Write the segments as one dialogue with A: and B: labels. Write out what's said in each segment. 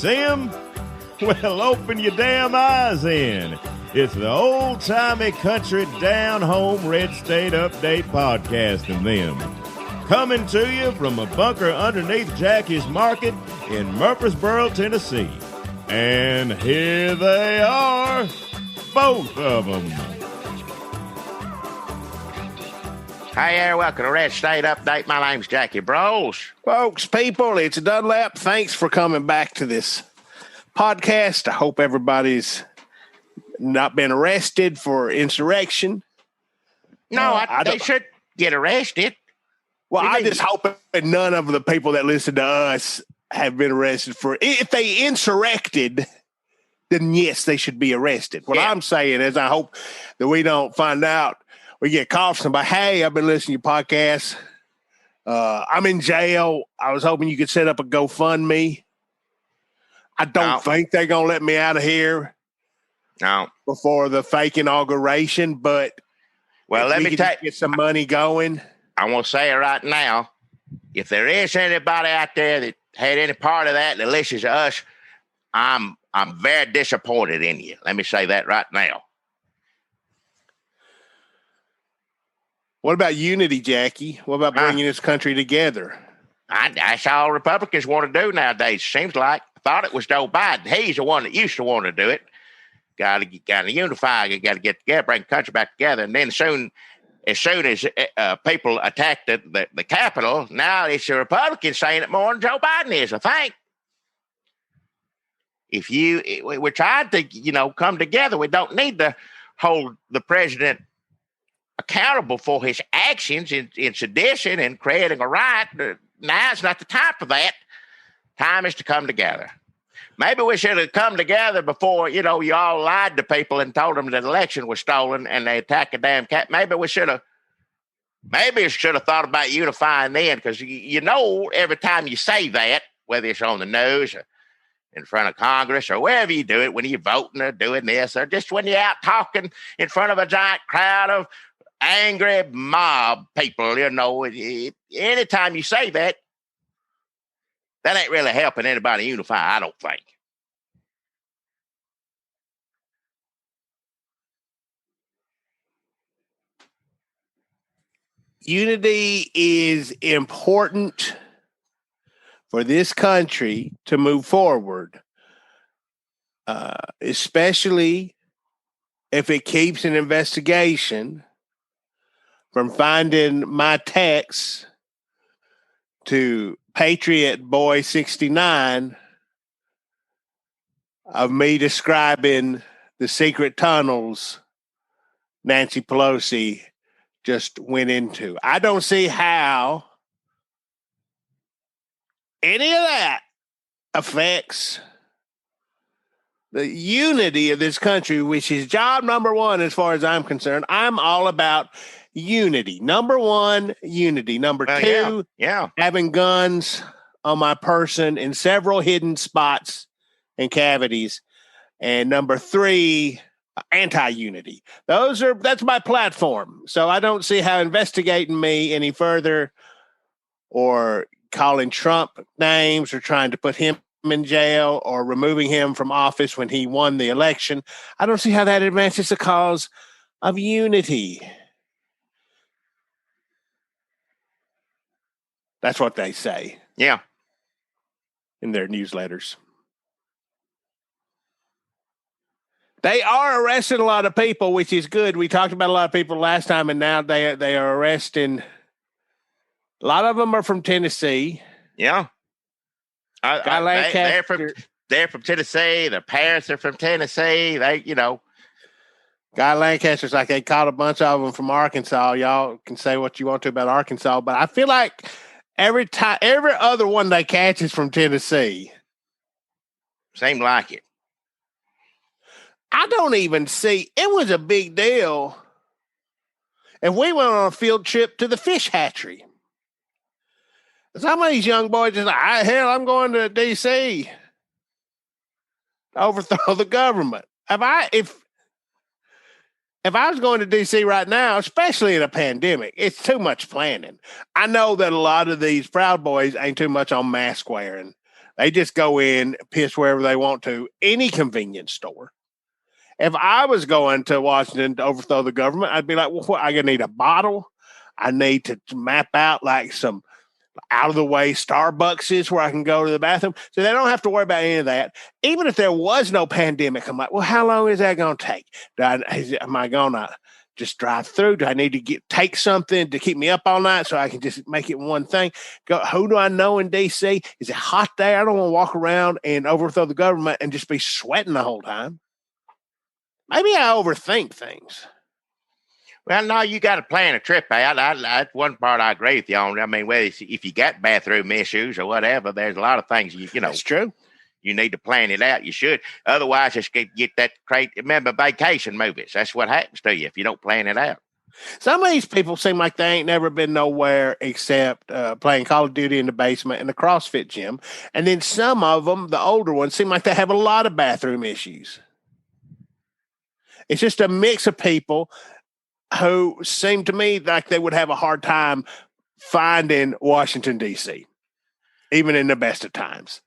A: See 'em? Well, open your damn eyes in. It's the old-timey country down-home red state update podcast and them. Coming to you from a bunker underneath Jackie's Market in Murfreesboro, Tennessee. And here they are, both of them.
B: Hi there, welcome to Red State Update. My name's Jackie Bros.
C: Folks, people, it's Dunlap. Thanks for coming back to this podcast. I hope everybody's not been arrested for insurrection.
B: No, they should get arrested.
C: Well, I just hope that none of the people that listen to us have been arrested for. If they insurrected, then yes, they should be arrested. What I'm saying is I hope that we don't find out. We get called from somebody, hey, I've been listening to your podcast. I'm in jail. I was hoping you could set up a GoFundMe. I don't think they're going to let me out of here before the fake inauguration, but
B: let me
C: get some money going.
B: I want to say it right now. If there is anybody out there that had any part of that listens to us, I'm very disappointed in you. Let me say that right now.
C: What about unity, Jackie? What about bringing this country together?
B: That's all Republicans want to do nowadays. Seems like. I thought it was Joe Biden. He's the one that used to want to do it. Got to unify. Got to get together, bring the country back together. And then as soon as people attacked the Capitol, now it's the Republicans saying it more than Joe Biden is, I think. We're trying to, come together. We don't need to hold the president accountable for his actions in sedition and creating a riot. Now it's not the time for that. Time is to come together. Maybe we should have come together before, you all lied to people and told them that the election was stolen and they attacked a damn cat. Maybe should have thought about unifying then, because every time you say that, whether it's on the news or in front of Congress or wherever you do it, when you're voting or doing this, or just when you're out talking in front of a giant crowd of angry mob people, anytime you say that ain't really helping anybody unify, I don't think.
C: Unity is important for this country to move forward, especially if it keeps an investigation from finding my text to Patriot Boy 69 of me describing the secret tunnels Nancy Pelosi just went into. I don't see how any of that affects the unity of this country, which is job number one as far as I'm concerned. I'm all about unity. Number one, unity. Number two, having guns on my person in several hidden spots and cavities. And number three, anti-unity. That's my platform. So I don't see how investigating me any further or calling Trump names or trying to put him in jail or removing him from office when he won the election, I don't see how that advances the cause of unity. That's what they say.
B: Yeah.
C: In their newsletters. They are arresting a lot of people, which is good. We talked about a lot of people last time, and now they are arresting. A lot of them are from Tennessee.
B: Yeah. They're from Tennessee. Their parents are from Tennessee.
C: Guy Lancaster's like they caught a bunch of them from Arkansas. Y'all can say what you want to about Arkansas, but I feel like every other one they catch is from Tennessee.
B: Seemed like it.
C: I don't even see, it was a big deal if we went on a field trip to the fish hatchery. Some of these young boys just like, hell, I'm going to D.C. to overthrow the government. If I was going to D.C. right now, especially in a pandemic, it's too much planning. I know that a lot of these Proud Boys ain't too much on mask wearing. They just go in, piss wherever they want to, any convenience store. If I was going to Washington to overthrow the government, I'd be like, well, what, I need a bottle. I need to map out like some out of the way Starbucks is where I can go to the bathroom. So they don't have to worry about any of that. Even if there was no pandemic, I'm like, well, how long is that going to take? Am I going to just drive through? Do I need to take something to keep me up all night so I can just make it one thing? Who do I know in D.C.? Is it hot there? I don't want to walk around and overthrow the government and just be sweating the whole time. Maybe I overthink things.
B: Well, no, you got to plan a trip out. That's one part I agree with you on. I mean, well, if you got bathroom issues or whatever, there's a lot of things you know.
C: That's true.
B: You need to plan it out. You should. Otherwise, just get that crazy. Remember vacation movies. That's what happens to you if you don't plan it out.
C: Some of these people seem like they ain't never been nowhere except playing Call of Duty in the basement and the CrossFit gym. And then some of them, the older ones, seem like they have a lot of bathroom issues. It's just a mix of people who seem to me like they would have a hard time finding Washington, D.C., even in the best of times.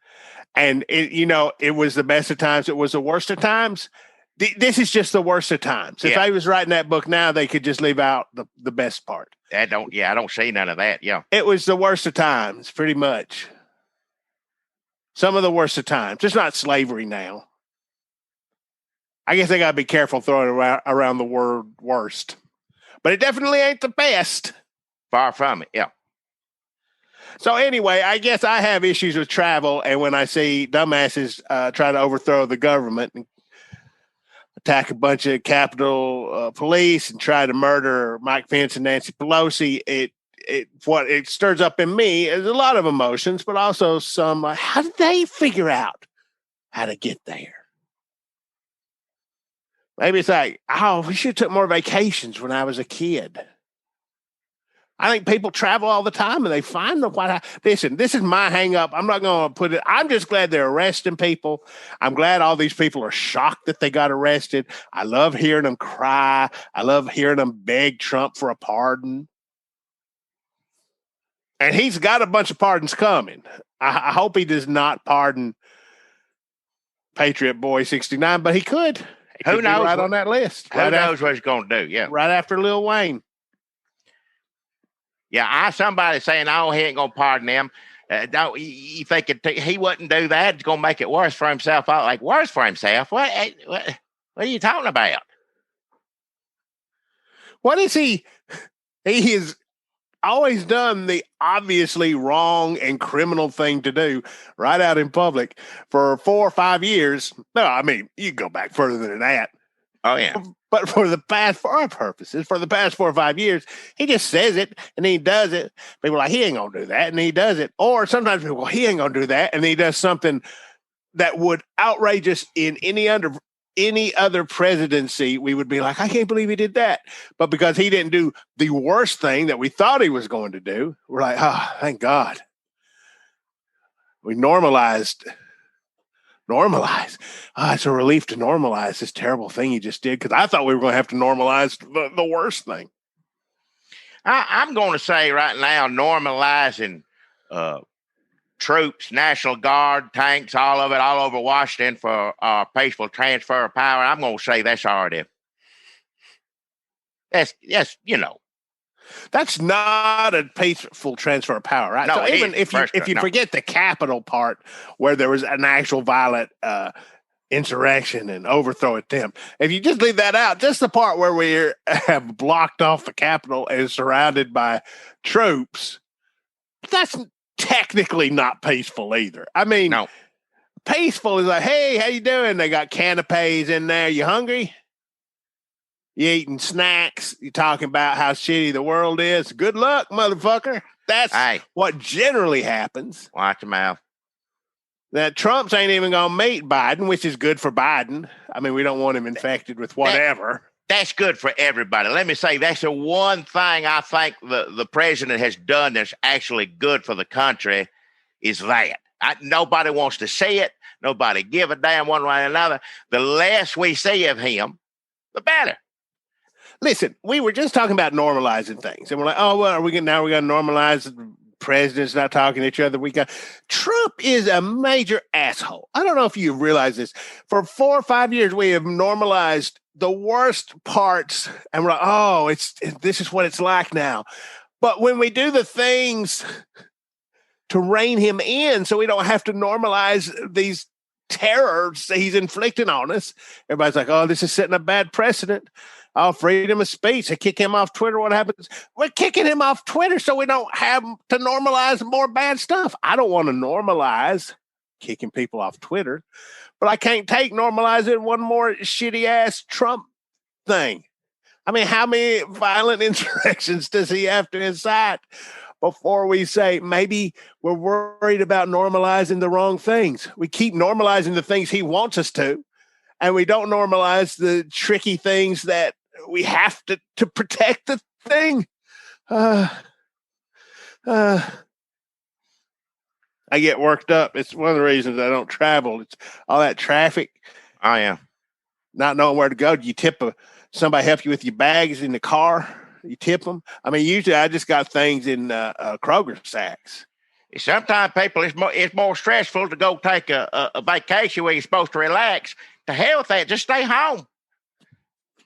C: And, it was the best of times. It was the worst of times. This is just the worst of times. If I was writing that book now, they could just leave out the best part.
B: I don't see none of that. Yeah.
C: It was the worst of times, pretty much. Some of the worst of times. It's not slavery now. I guess they got to be careful throwing around the word worst. But it definitely ain't the best.
B: Far from it, yeah.
C: So anyway, I guess I have issues with travel, and when I see dumbasses try to overthrow the government and attack a bunch of Capitol police and try to murder Mike Pence and Nancy Pelosi, it stirs up in me is a lot of emotions, but also some, how did they figure out how to get there? Maybe it's like, we should have took more vacations when I was a kid. I think people travel all the time and they find the White House. Listen, this is my hang up. I'm not going to put it. I'm just glad they're arresting people. I'm glad all these people are shocked that they got arrested. I love hearing them cry. I love hearing them beg Trump for a pardon. And he's got a bunch of pardons coming. I hope he does not pardon Patriot Boy 69, but he could.
B: Who knows?
C: Right on that list.
B: Who knows what he's going to do? Yeah.
C: Right after Lil Wayne.
B: Yeah, somebody saying, "Oh, he ain't gonna pardon him." Don't you think he wouldn't do that? It's gonna make it worse for himself. Like worse for himself? What are you talking about?
C: What is he? He has always done the obviously wrong and criminal thing to do right out in public for 4 or 5 years. No, I mean, you go back further than that.
B: Oh, yeah.
C: But for our purposes, for the past 4 or 5 years, he just says it and he does it. People are like, he ain't going to do that. And he does it. Or sometimes people, well, he ain't going to do that. And he does something that would outrage us in any other presidency. We would be like, I can't believe he did that. But because he didn't do the worst thing that we thought he was going to do, we're like, thank God. We normalized. It's a relief to normalize this terrible thing he just did, because I thought we were going to have to normalize the worst thing.
B: I'm going to say right now, normalizing troops, National Guard, tanks, all of it, all over Washington for peaceful transfer of power. I'm going to say that's already. That's
C: That's not a peaceful transfer of power, right?
B: No,
C: so even if you forget the Capitol part where there was an actual violent insurrection and overthrow attempt, if you just leave that out, just the part where we have blocked off the Capitol and surrounded by troops, that's technically not peaceful either. I mean,
B: no.
C: Peaceful is like, hey, how you doing? They got canapes in there. You hungry? You eating snacks. You talking about how shitty the world is. Good luck, motherfucker. That's what generally happens.
B: Watch your mouth.
C: That Trump's ain't even going to meet Biden, which is good for Biden. I mean, we don't want him infected with whatever.
B: That's good for everybody. Let me say, that's the one thing I think the president has done that's actually good for the country is that. Nobody wants to see it. Nobody give a damn one way or another. The less we see of him, the better.
C: Listen, we were just talking about normalizing things, and we're like, oh, well, we're going to normalize presidents not talking to each other. Trump is a major asshole. I don't know if you realize this. For 4 or 5 years, we have normalized the worst parts, and we're like, oh, this is what it's like now. But when we do the things to rein him in so we don't have to normalize these terrors that he's inflicting on us, everybody's like, oh, this is setting a bad precedent. Oh, freedom of speech. They kick him off Twitter. What happens? We're kicking him off Twitter so we don't have to normalize more bad stuff. I don't want to normalize kicking people off Twitter, but I can't take normalizing one more shitty-ass Trump thing. I mean, how many violent insurrections does he have to incite before we say maybe we're worried about normalizing the wrong things? We keep normalizing the things he wants us to, and we don't normalize the tricky things that we have to protect the thing. I get worked up. It's one of the reasons I don't travel. It's all that traffic.
B: Oh, yeah.
C: Not knowing where to go. Do you tip somebody help you with your bags in the car? You tip them? I mean, usually I just got things in Kroger sacks.
B: Sometimes people, it's more stressful to go take a vacation where you're supposed to relax. To hell with that. Just stay home.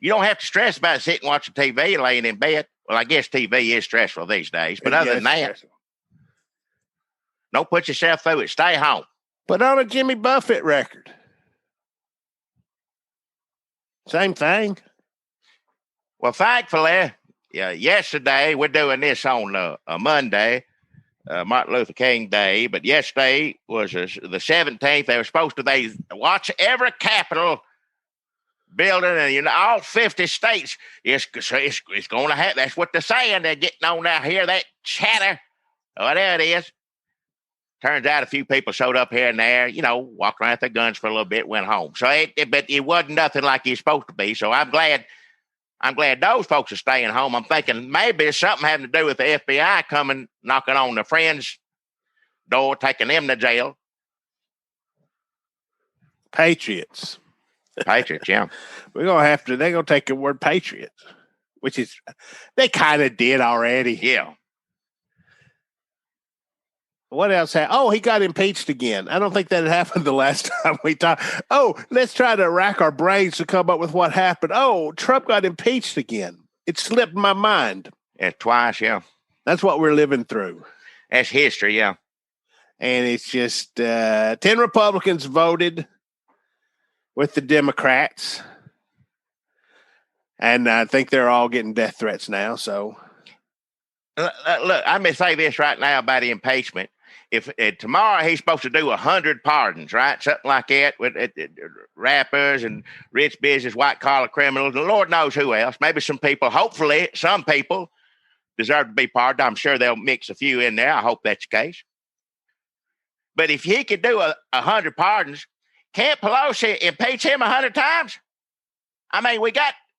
B: You don't have to stress about sitting watching TV, laying in bed. Well, I guess TV is stressful these days. But other than that, stressful. Don't put yourself through it. Stay home.
C: Put on a Jimmy Buffett record. Same thing.
B: Well, thankfully, yesterday, we're doing this on a Monday, Martin Luther King Day, but yesterday was the 17th. They were supposed to watch every Capitol building, and all 50 states. It's going to happen. That's what they're saying. They're getting on out here, that chatter. Oh, there it is. Turns out a few people showed up here and there, walked around with their guns for a little bit, went home. So but it wasn't nothing like it's supposed to be. So I'm glad those folks are staying home. I'm thinking maybe it's something having to do with the FBI coming, knocking on their friends' door, taking them to jail.
C: Patriots,
B: yeah.
C: They're going to take the word patriots, which is, they kind of did already.
B: Yeah.
C: What else happened? He got impeached again. I don't think that had happened the last time we talked. Let's try to rack our brains to come up with what happened. Trump got impeached again. It slipped my mind.
B: Yeah, twice, yeah.
C: That's what we're living through.
B: That's history, yeah.
C: And it's just 10 Republicans voted with the Democrats. And I think they're all getting death threats now, so.
B: Look, I'm going to say this right now about the impeachment. If tomorrow he's supposed to do 100 pardons, right? Something like that with rappers and rich business, white collar criminals, and Lord knows who else. Maybe some people, hopefully some people deserve to be pardoned. I'm sure they'll mix a few in there. I hope that's the case. But if he could do 100 pardons, can't Pelosi impeach him 100 times? I mean,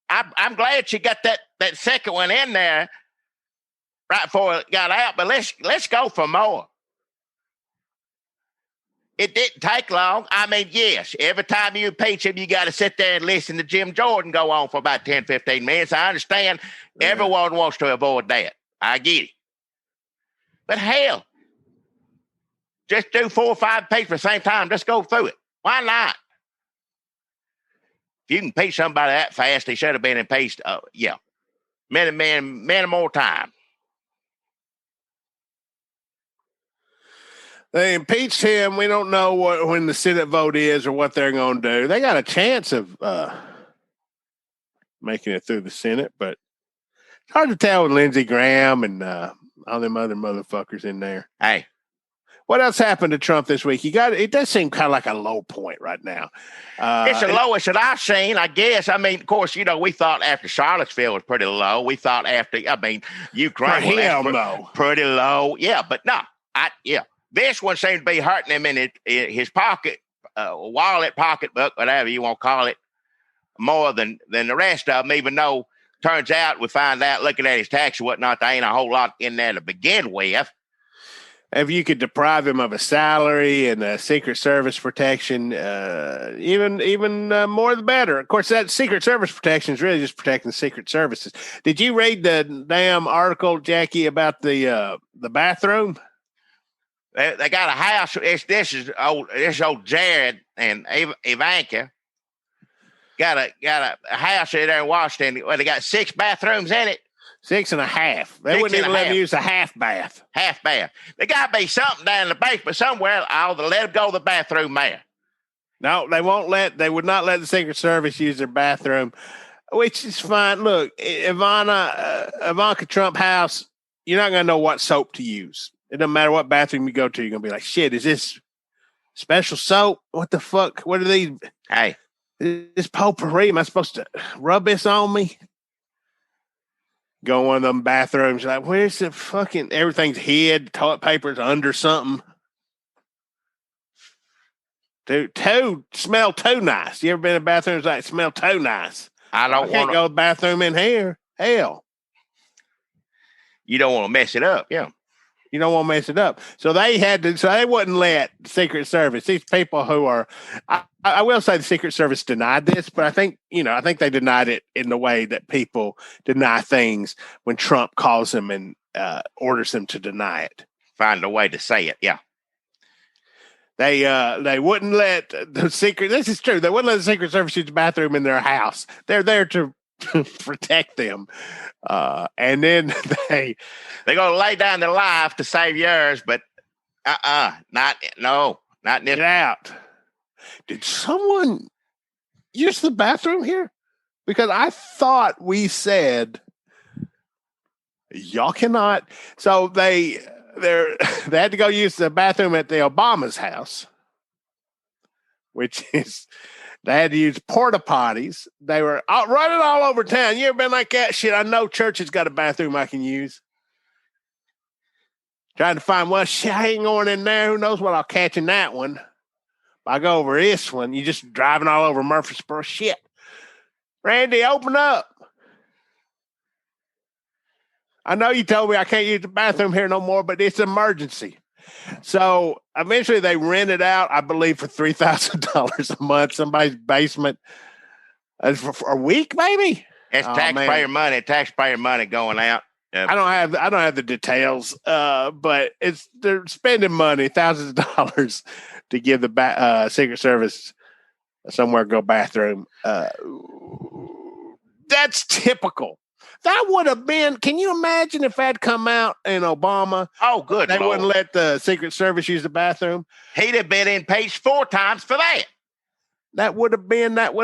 B: I'm glad she got that second one in there right before it got out, but let's go for more. It didn't take long. I mean, yes, every time you impeach him, you got to sit there and listen to Jim Jordan go on for about 10, 15 minutes. I understand everyone wants to avoid that. I get it. But hell, just do 4 or 5 impeachments at the same time. Just go through it. Why not? If you can impeach somebody that fast, he should have been impeached. Many more time.
C: They impeached him. We don't know when the Senate vote is or what they're going to do. They got a chance of making it through the Senate, but it's hard to tell with Lindsey Graham and all them other motherfuckers in there.
B: Hey,
C: what else happened to Trump this week? It does seem kind of like a low point right now.
B: It's the lowest that I've seen, I guess. I mean, of course, we thought after Charlottesville was pretty low. We thought after, Ukraine was pretty low. Yeah, but no, this one seemed to be hurting him in his pocket, wallet, pocketbook, whatever you want to call it, more than the rest of them, even though turns out we find out looking at his tax and whatnot, there ain't a whole lot in there to begin with.
C: If you could deprive him of a salary and a Secret Service protection, even more the better. Of course, that Secret Service protection is really just protecting the Secret Services. Did you read the damn article, Jackie, about the bathroom?
B: They got a house. This is old Jared and Ivanka. Got a house there in Washington. Well, they got 6 bathrooms in it.
C: 6.5. They wouldn't even let them use a half bath.
B: Half bath. There got to be something down in the basement somewhere. I'll let them go to the bathroom there.
C: No, they won't let. They would not let the Secret Service use their bathroom, which is fine. Look, Ivanka Trump house. You're not gonna know what soap to use. It doesn't matter what bathroom you go to. You're gonna be like, shit. Is this special soap? What the fuck? What are these?
B: Hey,
C: this potpourri. Am I supposed to rub this on me? Go in one of them bathrooms, like, where's the fucking, everything's hid, toilet paper's under something. Dude, smell too nice. You ever been in bathrooms like smell too nice?
B: I can't
C: go to the bathroom in here. Hell.
B: You don't want to mess it up, yeah.
C: You don't want to mess it up. So they wouldn't let the Secret Service, these people who are, I will say the Secret Service denied this, but I think they denied it in the way that people deny things when Trump calls them and orders them to deny it.
B: Find a way to say it, yeah.
C: They wouldn't let this is true, they wouldn't let the Secret Service use the bathroom in their house. They're there to protect them. And then they're
B: going to lay down their life to save yours, but not
C: get out. Did someone use the bathroom here? Because I thought we said y'all cannot. So they had to go use the bathroom at the Obama's house, which is. They had to use porta potties. They were running all over town. You ever been like that? Shit, I know church has got a bathroom I can use. Trying to find, well, shit, I ain't going in there. Who knows what I'll catch in that one. If I go over this one, you just driving all over Murfreesboro. Shit. Randy, open up. I know you told me I can't use the bathroom here no more, but it's an emergency. So eventually they rented out, I believe, for $3,000 a month, somebody's basement for a week, maybe.
B: It's taxpayer money going out.
C: I don't have the details, but they're spending money, thousands of dollars, to give the Secret Service somewhere to go bathroom. That's typical. That would have been, can you imagine if that come out in Obama?
B: Oh, good
C: They
B: Lord.
C: wouldn't let the Secret Service use the bathroom.
B: He'd have been impeached 4 times for that.
C: That would have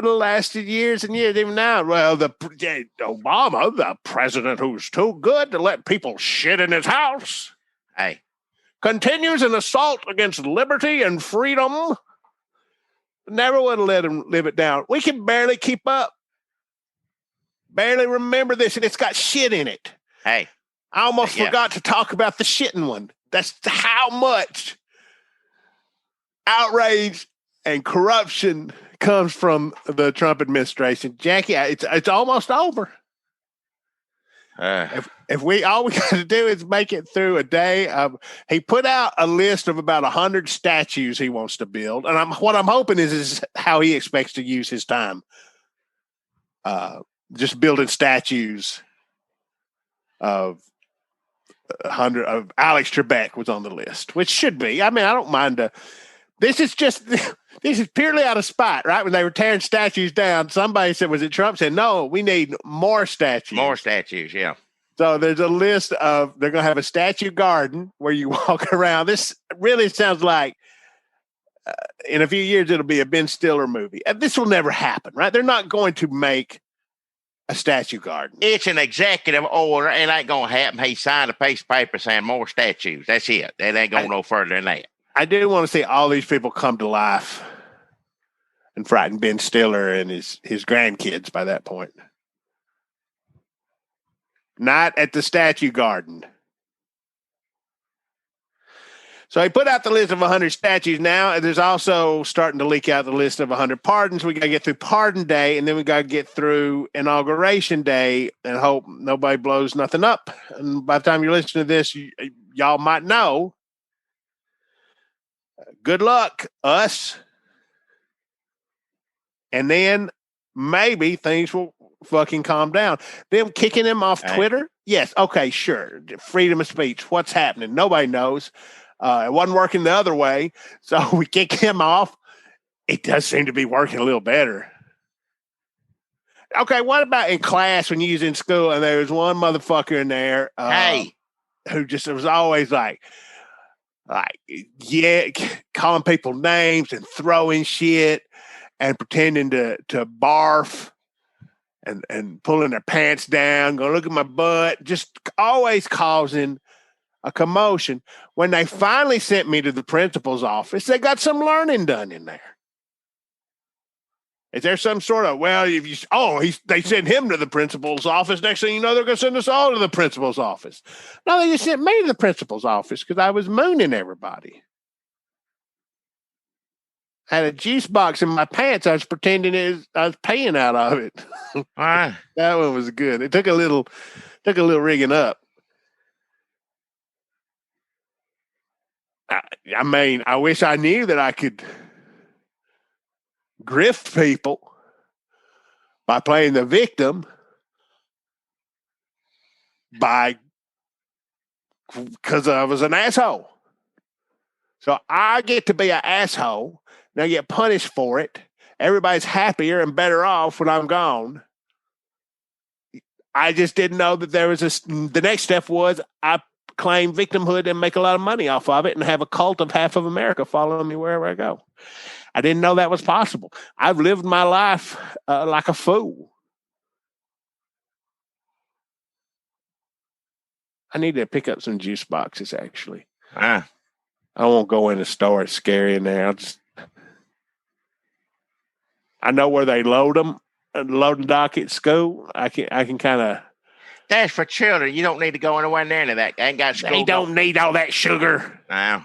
C: lasted years and years. Even now, well, Obama, the president who's too good to let people shit in his house, continues an assault against liberty and freedom. Never would have let him live it down. We can barely keep up. Barely remember this, and it's got shit in it.
B: Hey.
C: I almost forgot to talk about the shitting one. That's how much outrage and corruption comes from the Trump administration. Jackie, it's almost over. If all we got to do is make it through a day. He put out a list of about 100 statues he wants to build, and what I'm hoping is how he expects to use his time. Just building statues of Alex Trebek was on the list, which should be. I mean, I don't mind. This is purely out of spite, right? When they were tearing statues down, somebody said, was it Trump? Said, no, we need more statues.
B: More statues, yeah.
C: So there's a list of, they're going to have a statue garden where you walk around. This really sounds like in a few years, it'll be a Ben Stiller movie. This will never happen, right? They're not going to make a statue garden.
B: It's an executive order. It ain't going to happen. He signed a piece of paper saying more statues. That's it. That ain't going no further than that.
C: I do want to see all these people come to life and frighten Ben Stiller and his grandkids by that point. Not at the statue garden. So he put out the list of 100 statues now, and there's also starting to leak out the list of 100 pardons. We got to get through Pardon Day, and then we got to get through Inauguration Day and hope nobody blows nothing up. And by the time you listen to this, y'all might know good luck, us. And then maybe things will fucking calm down. Them kicking him off Twitter? Yes. Okay, sure. Freedom of speech. What's happening? Nobody knows. It wasn't working the other way. So we kick him off. It does seem to be working a little better. Okay, what about in class when you was in school and there was one motherfucker in there who just was always like, calling people names and throwing shit and pretending to barf and pulling their pants down, go look at my butt, just always causing a commotion. When they finally sent me to the principal's office, they got some learning done in there. Is there some sort of, they sent him to the principal's office. Next thing you know, they're going to send us all to the principal's office. No, they just sent me to the principal's office because I was mooning everybody. I had a juice box in my pants. I was pretending I was paying out of it. That one was good. It took a little rigging up. I mean, I wish I knew that I could grift people by playing the victim because I was an asshole. So I get to be an asshole. And I get punished for it. Everybody's happier and better off when I'm gone. I just didn't know that there was the next step was I claim victimhood and make a lot of money off of it and have a cult of half of America following me wherever I go. I didn't know that was possible. I've lived my life like a fool. I need to pick up some juice boxes, actually. I won't go in the store. It's scary in there. I know where they load them, loading dock at school. I can kind of.
B: That's for children. You don't need to go anywhere near that. Ain't got school.
C: They don't need all that sugar.
B: No.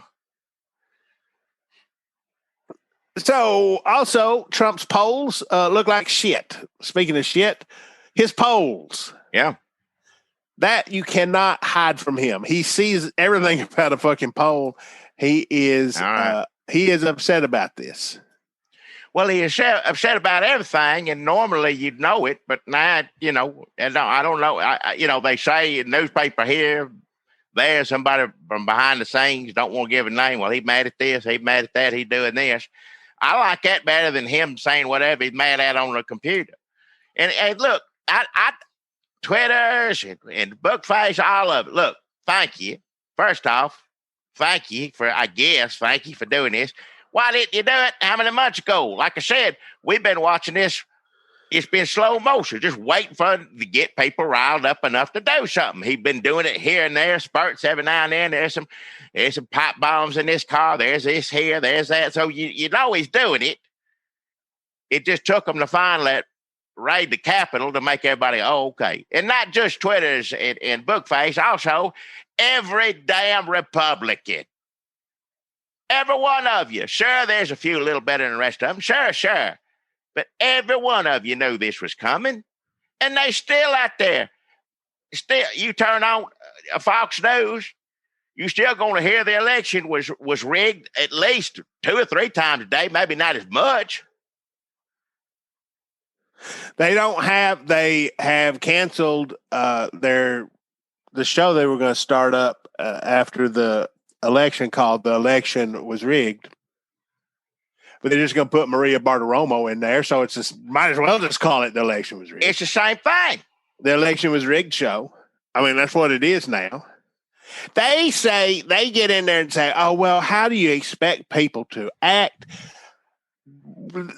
C: So, also, Trump's polls look like shit. Speaking of shit, his polls.
B: Yeah.
C: That you cannot hide from him. He sees everything about a fucking poll. He is upset about this.
B: Well, he is upset about everything, and normally you'd know it, but now, and I don't know. They say in newspaper here, there, somebody from behind the scenes don't want to give a name. Well, he mad at this, he mad at that, he doing this. I like that better than him saying whatever he's mad at on the computer. And look, I Twitters and Bookface, all of it. Look, thank you. First off, thank you for doing this. Why didn't you do it how many months ago? Like I said, we've been watching this. It's been slow motion, just waiting for him to get people riled up enough to do something. He's been doing it here and there, spurts every now and then. There's some pipe bombs in this car. There's this here, there's that. So you know he's doing it. It just took him to finally raid the Capitol to make everybody, okay. And not just Twitters and Bookface, also every damn Republican. Every one of you. Sure, there's a few a little better than the rest of them. Sure. But every one of you knew this was coming. And they still out there. Still, you turn on Fox News, you still going to hear the election was rigged at least 2 or 3 times a day, maybe not as much.
C: They have canceled the show they were going to start up after the election called The Election Was Rigged. But they're just going to put Maria Bartiromo in there, so it's just might as well just call it The Election Was Rigged.
B: It's the same thing.
C: The Election Was Rigged show. I mean, that's what it is now. They get in there and say, oh, well, how do you expect people to act?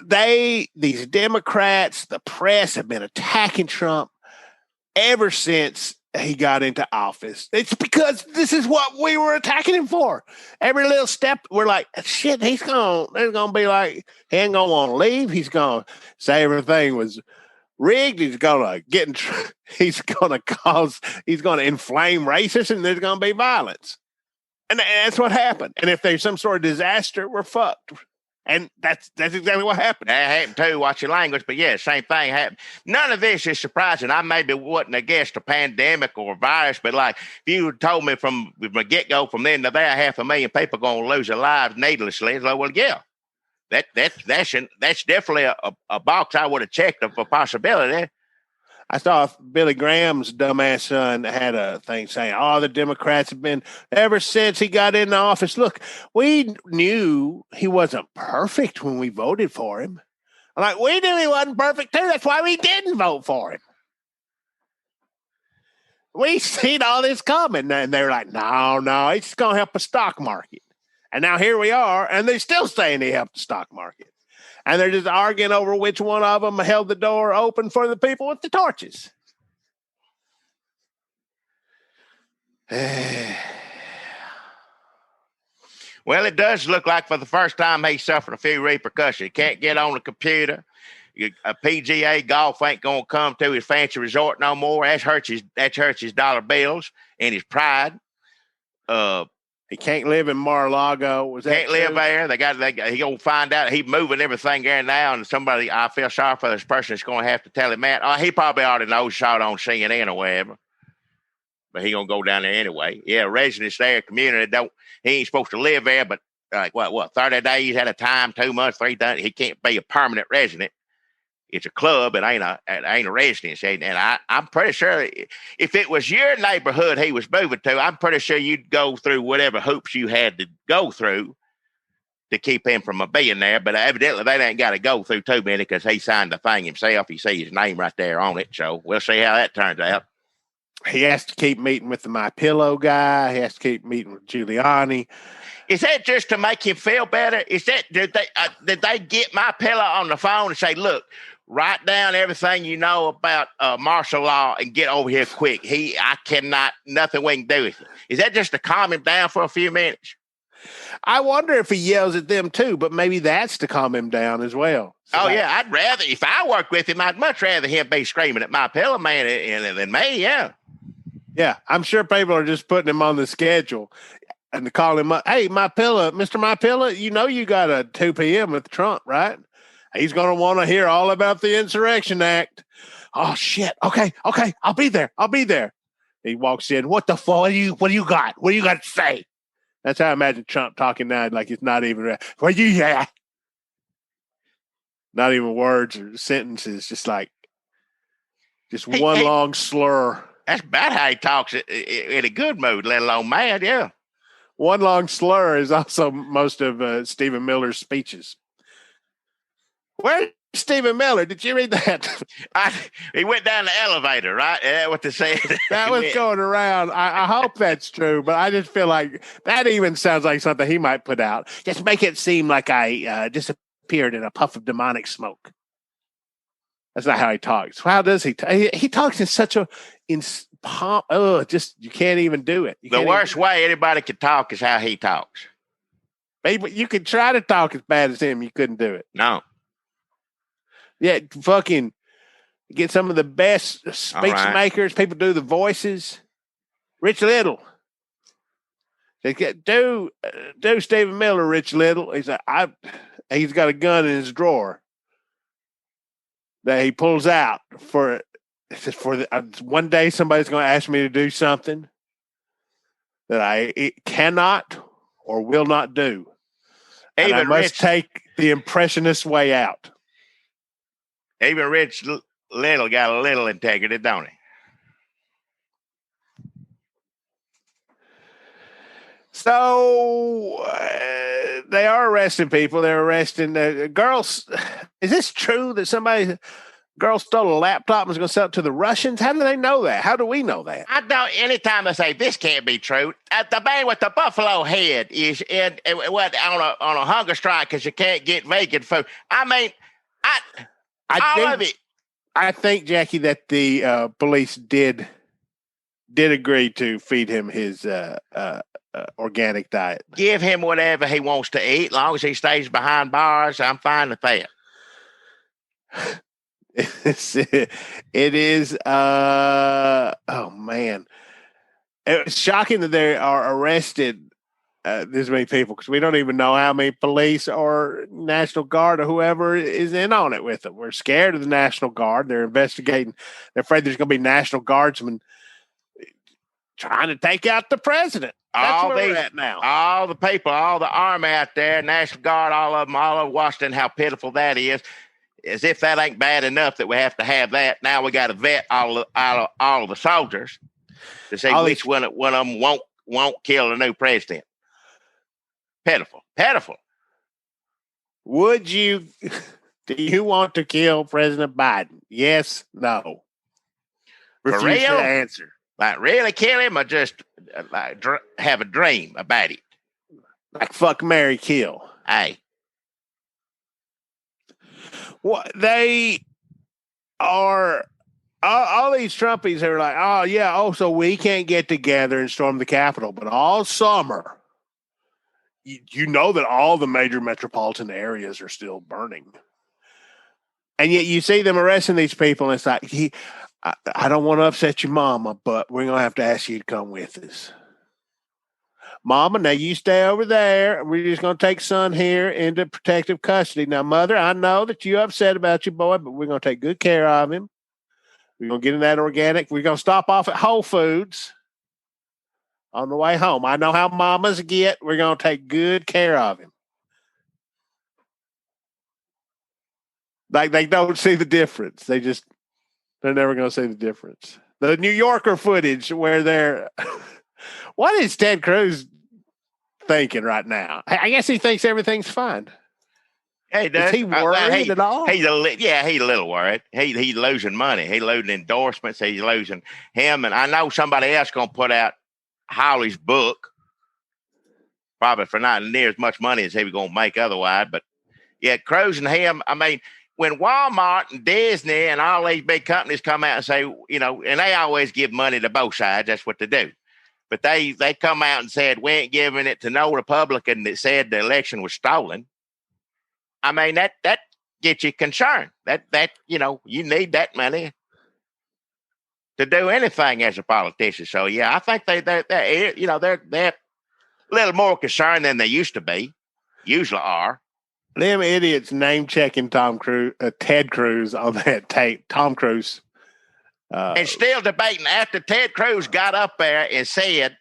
C: These Democrats, the press have been attacking Trump ever since he got into office. It's because this is what we were attacking him for. Every little step, we're like, shit, they're going to be like, he ain't going to want to leave. He's going to say everything was rigged. He's going to inflame racists, and there's going to be violence. And that's what happened. And if there's some sort of disaster, we're fucked. And that's exactly what happened.
B: That happened too, watch your language, but yeah, same thing happened. None of this is surprising. I maybe wasn't against a pandemic or a virus, but like if you told me from the get-go, from then to there, 500,000 people going to lose their lives needlessly, it's like, well, yeah, that's definitely a box I would have checked for possibility.
C: I saw Billy Graham's dumbass son had a thing saying, the Democrats have been, ever since he got in the office. Look, we knew he wasn't perfect when we voted for him. I'm like, we knew he wasn't perfect too. That's why we didn't vote for him. We seen all this coming. And they were like, no, he's just going to help the stock market. And now here we are, and they're still saying he helped the stock market. And they're just arguing over which one of them held the door open for the people with the torches.
B: Well, it does look like for the first time he suffered a few repercussions. He can't get on the computer. A PGA golf ain't going to come to his fancy resort no more. That hurts his dollar bills and his pride.
C: He can't live in Mar-a-Lago.
B: Can't live there. He gonna find out he moving everything there now, and somebody, I feel sorry for this person that's gonna have to tell him that. He probably already knows, saw it on CNN or whatever. But he gonna go down there anyway. Yeah, residents there, community he ain't supposed to live there, but like what 30 days at a time, 2 months, 3 days, he can't be a permanent resident. It's a club. It ain't a residence. And I'm pretty sure if it was your neighborhood he was moving to, I'm pretty sure you'd go through whatever hoops you had to go through to keep him from being there. But evidently they ain't got to go through too many because he signed the thing himself. You see his name right there on it. So we'll see how that turns out.
C: He has to keep meeting with the MyPillow guy. He has to keep meeting with Giuliani.
B: Is that just to make him feel better? Is that did they get MyPillow on the phone and say, look, write down everything you know about martial law and get over here quick. Nothing we can do with it. Is that just to calm him down for a few minutes?
C: I wonder if he yells at them too, but maybe that's to calm him down as well. So
B: I'd rather, if I worked with him, I'd much rather him be screaming at MyPillow man than me, yeah.
C: Yeah, I'm sure people are just putting him on the schedule and to call him up. Hey, MyPillow, Mr. MyPillow, you got a 2 p.m. with Trump, right? He's going to want to hear all about the Insurrection Act. Oh, shit. Okay. I'll be there. He walks in. What the fuck? What do you got? What do you got to say? That's how I imagine Trump talking now, like it's not even, what you at? Not even words or sentences, just one long slur.
B: That's about how he talks in a good mood, let alone mad, yeah.
C: One long slur is also most of Stephen Miller's speeches. Where's Stephen Miller? Did you read that?
B: He went down the elevator, right? Yeah, what they said.
C: That was going around. I hope that's true, but I just feel like that even sounds like something he might put out. Just make it seem like I disappeared in a puff of demonic smoke. That's not how he talks. How does he? He talks in such a you can't even do it.
B: The worst way anybody could talk is how he talks.
C: But you could try to talk as bad as him. You couldn't do it.
B: No.
C: Yeah, fucking get some of the best speech makers. People do the voices. Rich Little. They do Stephen Miller. Rich Little. He's got a gun in his drawer that he pulls out for one day somebody's going to ask me to do something that I cannot or will not do. And I must take the impressionist way out.
B: Even Rich Little got a little integrity, don't he?
C: So they are arresting people. They're arresting girls. Is this true that girl stole a laptop and was going to sell it to the Russians? How do they know that? How do we know that?
B: I don't. Anytime I say this can't be true, the man with the buffalo head is on a hunger strike because you can't get vegan food. I mean,
C: I think, Jackie, that the police did agree to feed him his organic diet.
B: Give him whatever he wants to eat, as long as he stays behind bars. I'm fine with that.
C: It is. Oh man, it's shocking that they are arrested this many people because we don't even know how many police or National Guard or whoever is in on it with them. We're scared of the National Guard. They're investigating. They're afraid there's going to be National Guardsmen trying to take out the president. That's where we're at now.
B: All the people, all the army out there, National Guard, all of them, all over Washington, how pitiful that is. As if that ain't bad enough that we have to have that. Now we got to vet all of the soldiers to see which one of them won't kill the new president. Pitiful.
C: Do you want to kill President Biden? Yes, no.
B: For real?
C: Your answer.
B: Like really kill him or just have a dream about it?
C: Like fuck, marry, kill.
B: Hey.
C: What they are, all these Trumpies are like, oh yeah, so we can't get together and storm the Capitol, but all summer, you know that all the major metropolitan areas are still burning, and yet you see them arresting these people, and it's like, I don't want to upset your mama, but we're gonna have to ask you to come with us. Mama, now you stay over there. We're just going to take son here into protective custody. Now, mother, I know that you're upset about your boy, but we're going to take good care of him. We're going to get him that organic. We're going to stop off at Whole Foods on the way home. I know how mamas get. We're going to take good care of him. Like they don't see the difference. They're never going to see the difference. The New Yorker footage where they're... What is Ted Cruz thinking right now? I guess he thinks everything's fine.
B: Hey,
C: is he worried at all?
B: He's a little worried. He's losing money. He's losing endorsements. He's losing him. And I know somebody else going to put out Hawley's book, probably for not near as much money as he was going to make otherwise. But yeah, Cruz and him, I mean, when Walmart and Disney and all these big companies come out and say, and they always give money to both sides. That's what they do. But they come out and said, we ain't giving it to no Republican that said the election was stolen. I mean, that gets you concerned. That you need that money to do anything as a politician. So, yeah, I think they're a little more concerned than they used to be, usually are.
C: Them idiots name-checking Ted Cruz on that tape. Tom Cruise.
B: And still debating after Ted Cruz got up there and said,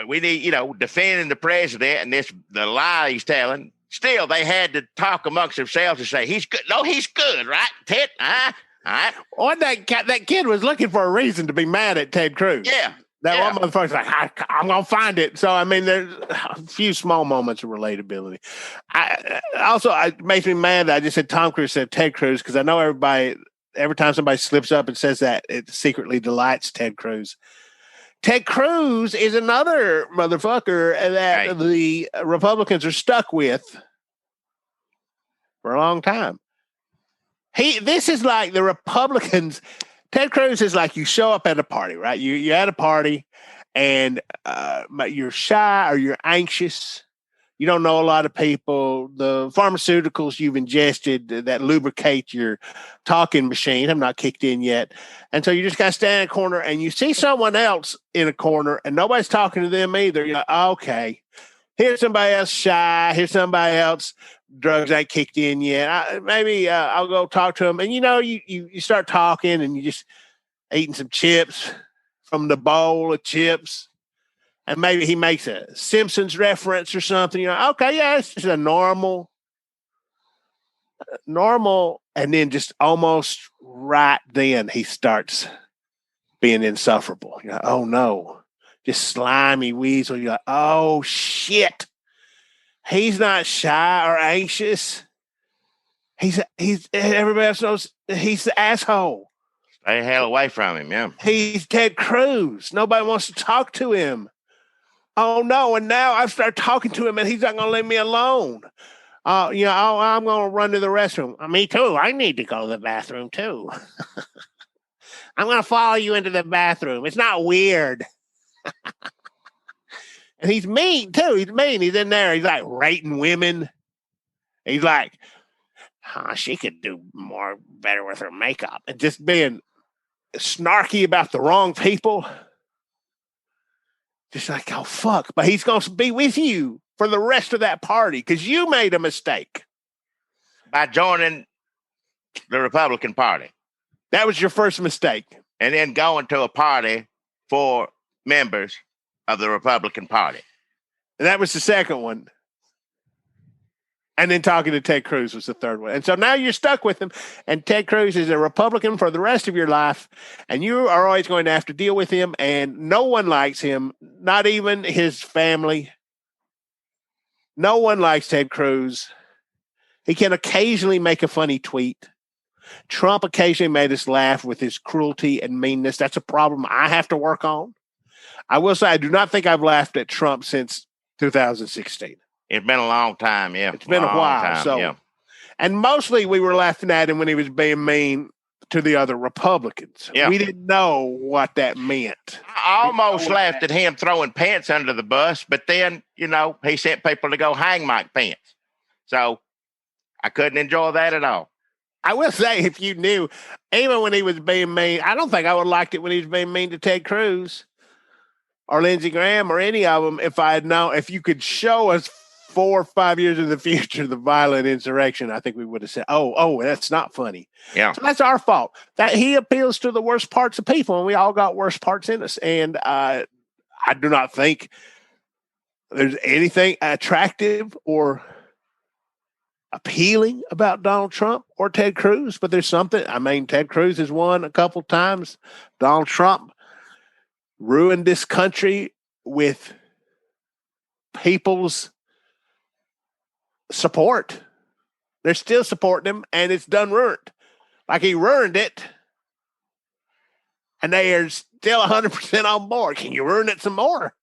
B: we need, defending the president and the lie he's telling. Still, they had to talk amongst themselves and say, he's good. No, he's good, right? Ted, all right.
C: Well, that kid was looking for a reason to be mad at Ted Cruz.
B: Yeah.
C: One motherfucker's like, I'm going to find it. So, I mean, there's a few small moments of relatability. It makes me mad that I just said Tom Cruise said Ted Cruz because I know everybody... Every time somebody slips up and says that, it secretly delights Ted Cruz. Ted Cruz is another motherfucker that the Republicans are stuck with for a long time. This is like the Republicans. Ted Cruz is like you show up at a party, right? You're at a party and you're shy or you're anxious. You don't know a lot of people. The pharmaceuticals you've ingested that lubricate your talking machine have not kicked in yet. And so you just got to stand in a corner and you see someone else in a corner and nobody's talking to them either. You're like, okay, here's somebody else shy. Here's somebody else. Drugs ain't kicked in yet. I'll go talk to them. And, you start talking and you just eating some chips from the bowl of chips. And maybe he makes a Simpsons reference or something. Okay, yeah, it's just a normal. And then just almost right then he starts being insufferable. Oh no, just slimy weasel. You're like, oh shit. He's not shy or anxious. He's everybody else knows he's the asshole.
B: Stay the hell away from him, yeah.
C: He's Ted Cruz. Nobody wants to talk to him. Oh no! And now I've started talking to him, and he's not going to leave me alone. I'm going to run to the restroom. Me too. I need to go to the bathroom too. I'm going to follow you into the bathroom. It's not weird. And he's mean too. He's mean. He's in there. He's like rating women. He's like, she could do better with her makeup, and just being snarky about the wrong people. Just like, oh, fuck. But he's going to be with you for the rest of that party because you made a mistake.
B: By joining the Republican Party.
C: That was your first mistake.
B: And then going to a party for members of the Republican Party.
C: And that was the second one. And then talking to Ted Cruz was the third one. And so now you're stuck with him. And Ted Cruz is a Republican for the rest of your life. And you are always going to have to deal with him. And no one likes him, not even his family. No one likes Ted Cruz. He can occasionally make a funny tweet. Trump occasionally made us laugh with his cruelty and meanness. That's a problem I have to work on. I will say I do not think I've laughed at Trump since 2016.
B: It's been a long time, yeah.
C: It's been a while.
B: Time,
C: so,
B: yeah.
C: And mostly we were laughing at him when he was being mean to the other Republicans.
B: Yeah.
C: We didn't know what that meant.
B: I almost laughed at him throwing Pence under the bus, but then, he sent people to go hang Mike Pence. So I couldn't enjoy that at all.
C: I will say, if you knew, even when he was being mean, I don't think I would have liked it when he was being mean to Ted Cruz or Lindsey Graham or any of them. If I had known, if you could show us 4 or 5 years in the future the violent insurrection, I think we would have said, oh, that's not funny.
B: Yeah.
C: So that's our fault. That he appeals to the worst parts of people, and we all got worst parts in us. And I do not think there's anything attractive or appealing about Donald Trump or Ted Cruz, but there's something. I mean, Ted Cruz has won a couple times. Donald Trump ruined this country with people's support. They're still supporting him, and it's done ruined. Like he ruined it, and they are still 100% on board. Can you ruin it some more?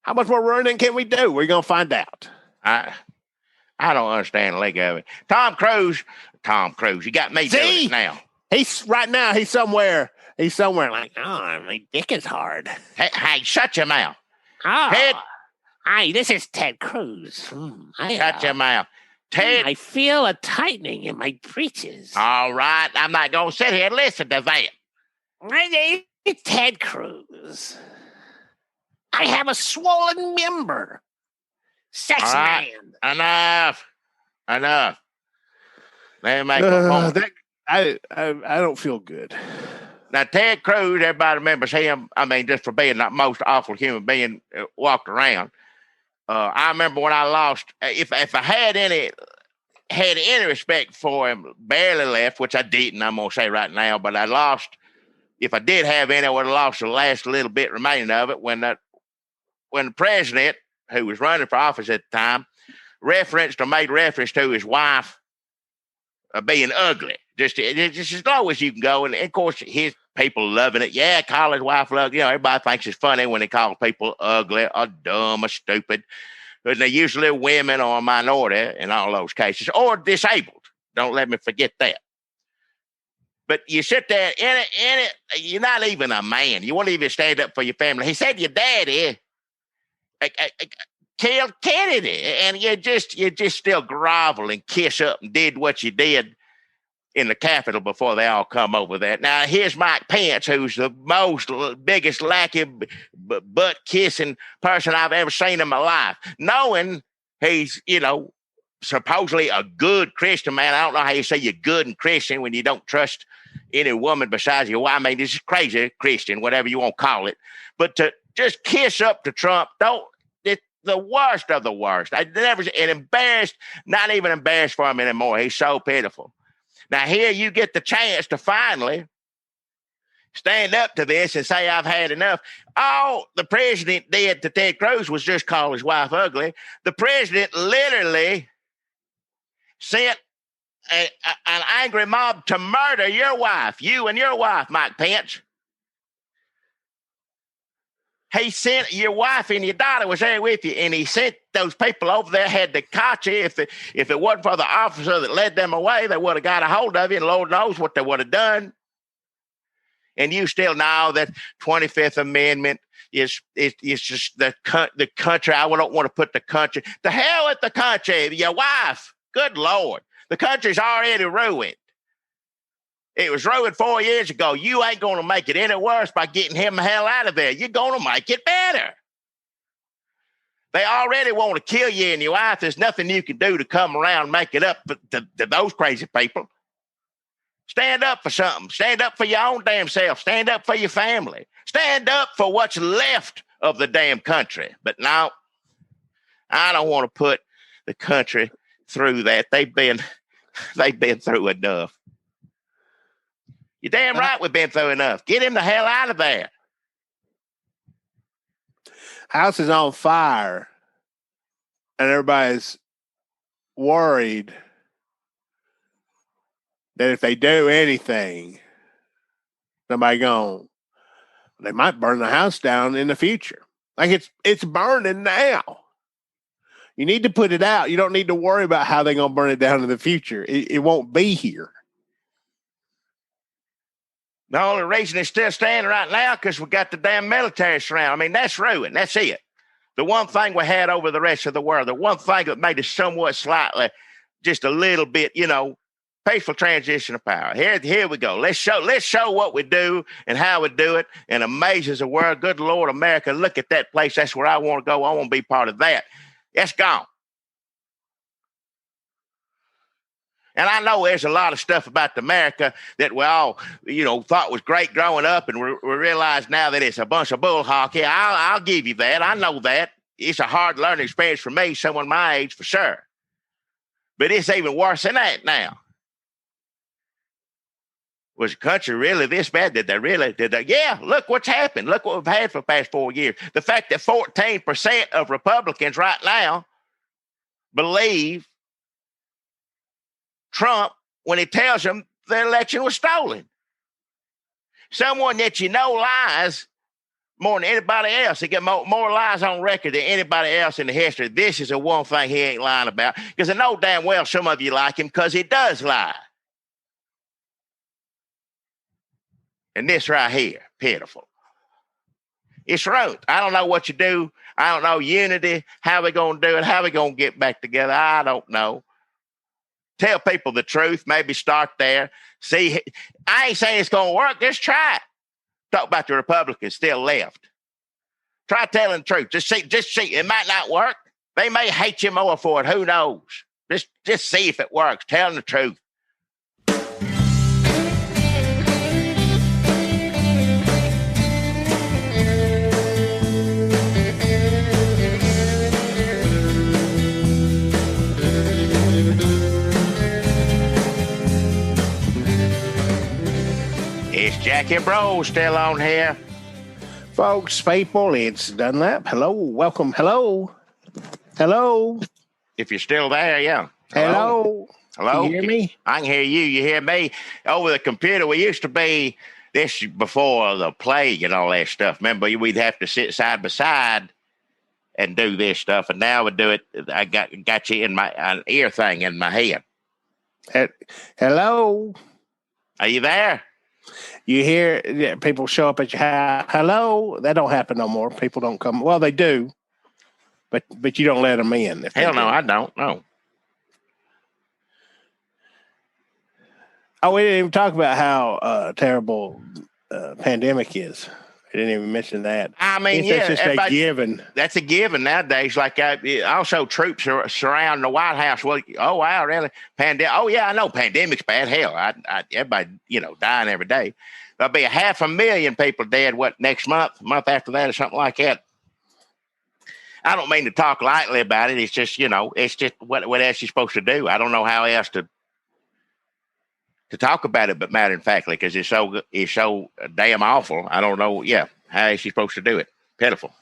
C: How much more ruining can we do? We're going to find out.
B: I don't understand the leg of it. Tom Cruise, you got me doing it now.
C: He's somewhere like, my dick is hard.
B: Hey, shut your mouth.
C: Oh,
B: Ted,
C: hi, this is Ted Cruz.
B: Shut your mouth. Ted.
C: I feel a tightening in my breeches.
B: All right, I'm not going to sit here and listen to that.
C: My name is Ted Cruz. I have a swollen member. Sex
B: right,
C: man.
B: Enough. Let me make a point.
C: I don't feel good.
B: Now, Ted Cruz, everybody remembers him. I mean, just for being the most awful human being walked around. I remember when I lost, if I had any respect for him, barely left, which I didn't, I'm going to say right now, but I lost, if I did have any, I would have lost the last little bit remaining of it when the president, who was running for office at the time, made reference to his wife being ugly. Just as low as you can go. And, of course, his people loving it. Yeah, call his wife ugly. Everybody thinks it's funny when they call people ugly or dumb or stupid. But they're usually women or a minority in all those cases, or disabled. Don't let me forget that. But you sit there, in it, you're not even a man. You won't even stand up for your family. He said your daddy killed Kennedy, and you just still grovel and kiss up and did what you did in the Capitol before they all come over there. Now, here's Mike Pence, who's the biggest lackey, butt kissing person I've ever seen in my life, knowing he's, supposedly a good Christian man. I don't know how you say you're good and Christian when you don't trust any woman besides your wife. I mean, this is crazy Christian, whatever you want to call it. But to just kiss up to Trump, the worst of the worst. I never embarrassed, not even embarrassed for him anymore. He's so pitiful. Now, here you get the chance to finally stand up to this and say, I've had enough. All the president did to Ted Cruz was just call his wife ugly. The president literally sent an angry mob to murder your wife, you and your wife, Mike Pence. He sent your wife and your daughter was there with you, and he sent those people over there, had to catch you. If it wasn't for the officer that led them away, they would have got a hold of you, and Lord knows what they would have done. And you still know that 25th Amendment is just the country. I don't want to put the country. The hell with the country. Your wife. Good Lord. The country's already ruined. It was ruined 4 years ago. You ain't going to make it any worse by getting him the hell out of there. You're going to make it better. They already want to kill you and your wife. There's nothing you can do to come around and make it up to those crazy people. Stand up for something. Stand up for your own damn self. Stand up for your family. Stand up for what's left of the damn country. But no, I don't want to put the country through that. They've been through enough. You're damn right we've been through enough. Get him the hell out of there.
C: House is on fire, and everybody's worried that if they do anything, they might burn the house down in the future. Like it's burning now. You need to put it out. You don't need to worry about how they're going to burn it down in the future. It won't be here.
B: The only reason it's still standing right now because we got the damn military surrounded. I mean, that's ruined. That's it. The one thing we had over the rest of the world, the one thing that made us somewhat slightly, just a little bit, peaceful transition of power. Here we go. Let's show what we do and how we do it, and amazes the world. Good Lord, America, look at that place. That's where I want to go. I want to be part of that. It's gone. And I know there's a lot of stuff about America that we all, thought was great growing up, and we realize now that it's a bunch of bull hockey. I'll give you that. I know that. It's a hard learning experience for me, someone my age, for sure. But it's even worse than that now. Was the country really this bad? Did they? Yeah, look what's happened. Look what we've had for the past 4 years. The fact that 14% of Republicans right now believe Trump when he tells them the election was stolen. Someone that lies more than anybody else. They get more lies on record than anybody else in the history. This is the one thing he ain't lying about. Because I know damn well some of you like him because he does lie. And this right here, pitiful. It's ruined. I don't know what you do. I don't know unity. How we going to do it? How we going to get back together? I don't know. Tell people the truth. Maybe start there. See, I ain't saying it's going to work. Just try it. Talk about the Republicans still left. Try telling the truth. Just see. It might not work. They may hate you more for it. Who knows? Just see if it works. Tell them the truth. It's Jackie Bro still on here.
C: Folks, people, it's Dunlap. Hello, welcome. Hello.
B: If you're still there, yeah.
C: Hello.
B: Can
C: you hear me?
B: I can hear you. You hear me? Over the computer, we used to be this before the plague and all that stuff. Remember, we'd have to sit side by side and do this stuff, and now we do it. I got you in an ear thing in my head.
C: Hello.
B: Are you there?
C: You hear people show up at your house. Hello. That don't happen no more. People don't come. Well, they do, but you don't let them in.
B: Hell no, I don't. No.
C: Oh, we didn't even talk about how terrible pandemic is. I didn't even mention that.
B: I mean,
C: that's just a given.
B: That's a given nowadays. Like also troops are surrounding the White House. Well, oh wow, really? Oh yeah, I know pandemic's bad. Hell, everybody dying every day. There'll be 500,000 people dead. What, next month after that, or something like that. I don't mean to talk lightly about it. It's just it's just what else you're supposed to do. I don't know how else to talk about it, but matter of factly, because it's so damn awful. I don't know. Yeah, how is she supposed to do it? Pitiful.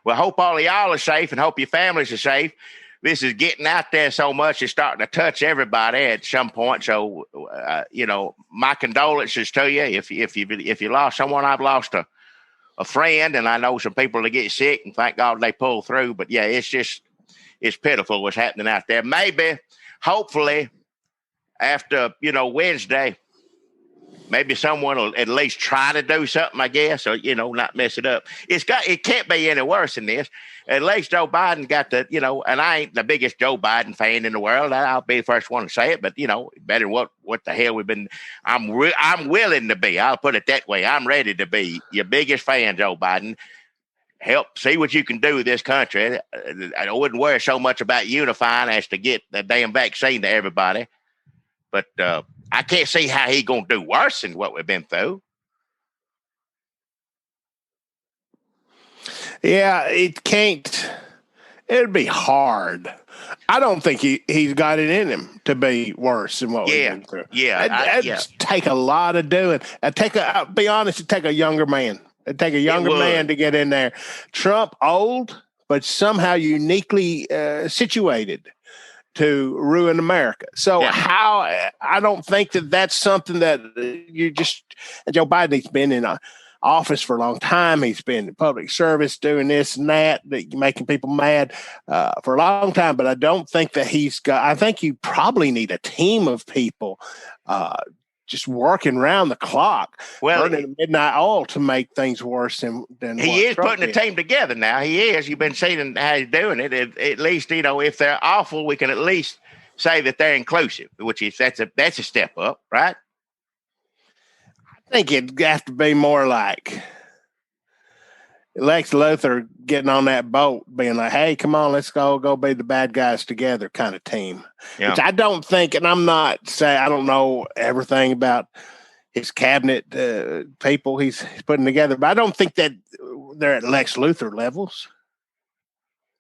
B: Well, hope all of y'all are safe and hope your families are safe. This is getting out there so much; it's starting to touch everybody at some point. So, my condolences to you. If you lost someone, I've lost a friend, and I know some people that get sick, and thank God they pull through. But yeah, it's pitiful what's happening out there. Maybe, hopefully, after Wednesday, maybe someone will at least try to do something, I guess, or, not mess it up. It can't be any worse than this. At least Joe Biden got the, and I ain't the biggest Joe Biden fan in the world. I'll be the first one to say it, but, better what the hell we've been. I'm willing to be. I'll put it that way. I'm ready to be your biggest fan, Joe Biden. Help see what you can do with this country. I wouldn't worry so much about unifying as to get the damn vaccine to everybody. But I can't see how he going to do worse than what we've been through.
C: Yeah, it can't. It'd be hard. I don't think he's got it in him to be worse than what we've been through.
B: Yeah,
C: it'd take a lot of doing. I'll be honest, it'd take a younger man. It'd take a younger man to get in there. Trump, old, but somehow uniquely situated to ruin America. So I don't think that's something that Joe Biden, he's been in office for a long time. He's been in public service doing this and that making people mad for a long time. But I don't think that I think you probably need a team of people just working around the clock, burning midnight oil to make things worse than
B: he is Trump putting a team together now. He is. You've been seeing how he's doing it. At least, if they're awful, we can at least say that they're inclusive, which is that's a step up, right?
C: I think it'd have to be more like Lex Luthor getting on that boat, being like, hey, come on, let's go be the bad guys together kind of team. Yeah. Which I don't think, and I'm not saying I don't know everything about his cabinet people he's putting together, but I don't think that they're at Lex Luthor levels.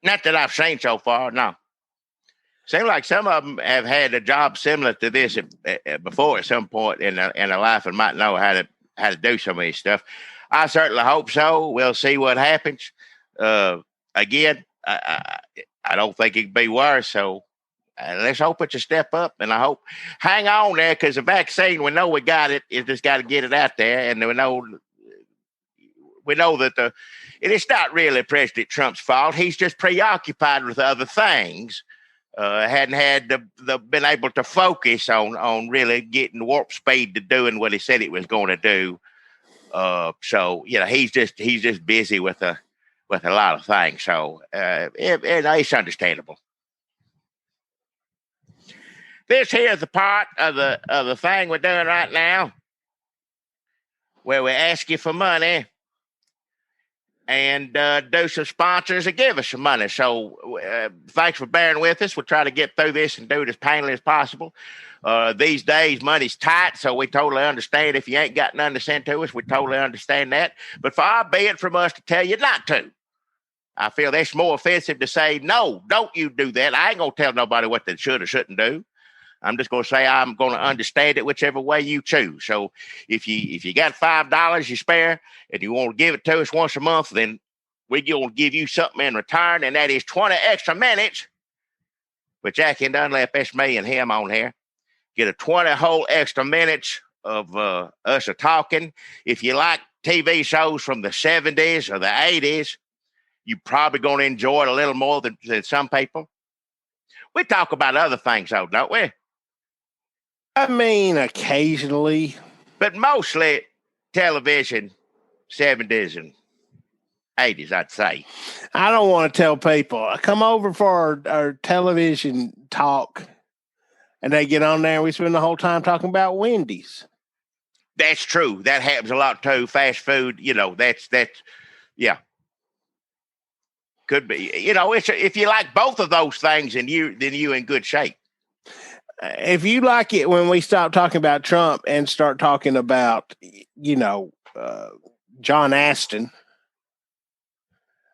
B: Not that I've seen so far, no. Seems like some of them have had a job similar to this before at some point in their life and might know how to do some of this stuff. I certainly hope so. We'll see what happens. Again, I don't think it could be worse. So let's hope it's a step up. And I hope hang on there because the vaccine, we know we got it. It's just got to get it out there. And we know that it's not really President Trump's fault. He's just preoccupied with other things. Hadn't had been able to focus on really getting warp speed to doing what he said it was going to do. So he's just busy with a lot of things. So it's understandable. This here is the part of the thing we're doing right now, where we ask you for money and do some sponsors and give us some money. So thanks for bearing with us. We'll try to get through this and do it as painlessly as possible. These days, money's tight, so we totally understand. If you ain't got nothing to send to us, we totally understand that. But far be it from us to tell you not to. I feel that's more offensive to say, no, don't you do that. I ain't going to tell nobody what they should or shouldn't do. I'm just going to say I'm going to understand it whichever way you choose. So if you got $5 you spare and you want to give it to us once a month, then we're going to give you something in return, and that is 20 extra minutes. But Jackie and Dunlap, that's me and him on here. Get a 20 whole extra minutes of us talking. If you like TV shows from the 70s or the 80s, you're probably going to enjoy it a little more than some people. We talk about other things, though, don't we?
C: I mean, occasionally.
B: But mostly television, 70s and 80s, I'd say.
C: I don't want to tell people, come over for our television talk, and they get on there and we spend the whole time talking about Wendy's.
B: That's true. That happens a lot, too. Fast food, that's yeah. Could be. If you like both of those things, then you're in good shape.
C: If you like it when we stop talking about Trump and start talking about, John Aston,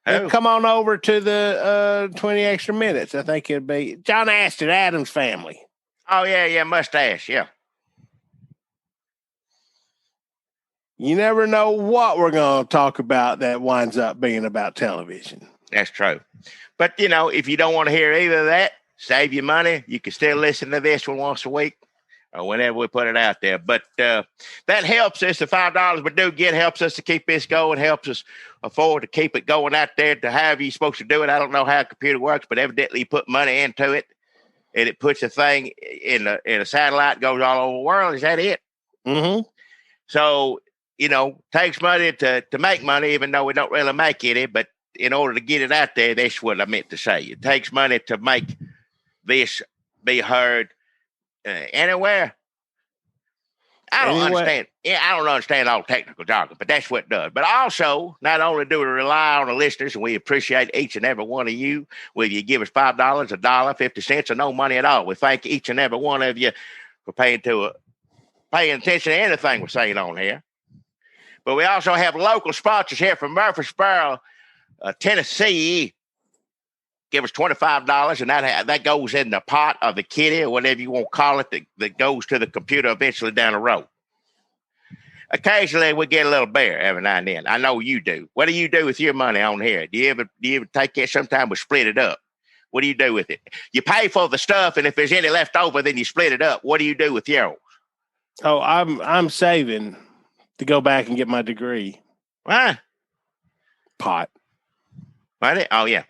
C: come on over to the 20 extra minutes. I think it'd be John Aston, Adam's Family.
B: Oh, yeah, mustache, yeah.
C: You never know what we're going to talk about that winds up being about television.
B: That's true. But, if you don't want to hear either of that, save your money. You can still listen to this one once a week or whenever we put it out there. But that helps us. The $5 we do get helps us to keep this going, helps us afford to keep it going out there to however you're supposed to do it. I don't know how a computer works, but evidently you put money into it and it puts a thing in a satellite, goes all over the world. Is that it?
C: Mm-hmm.
B: So, takes money to make money, even though we don't really make any. But in order to get it out there, that's what I meant to say. It takes money to make this be heard anywhere. I don't understand. Yeah, I don't understand all technical jargon, but that's what it does. But also, not only do we rely on the listeners, and we appreciate each and every one of you, whether you give us $5, $1, 50 cents, or no money at all. We thank each and every one of you for paying attention to anything we're saying on here. But we also have local sponsors here from Murfreesboro, Tennessee. Give us $25, and that goes in the pot of the kitty or whatever you want to call it that goes to the computer eventually down the road. Occasionally, we get a little bear every now and then. I know you do. What do you do with your money on here? Do you ever take it? Sometimes we split it up. What do you do with it? You pay for the stuff, and if there's any left over, then you split it up. What do you do with yours?
C: Oh, I'm saving to go back and get my degree.
B: Huh?
C: Pot.
B: What? Oh, yeah.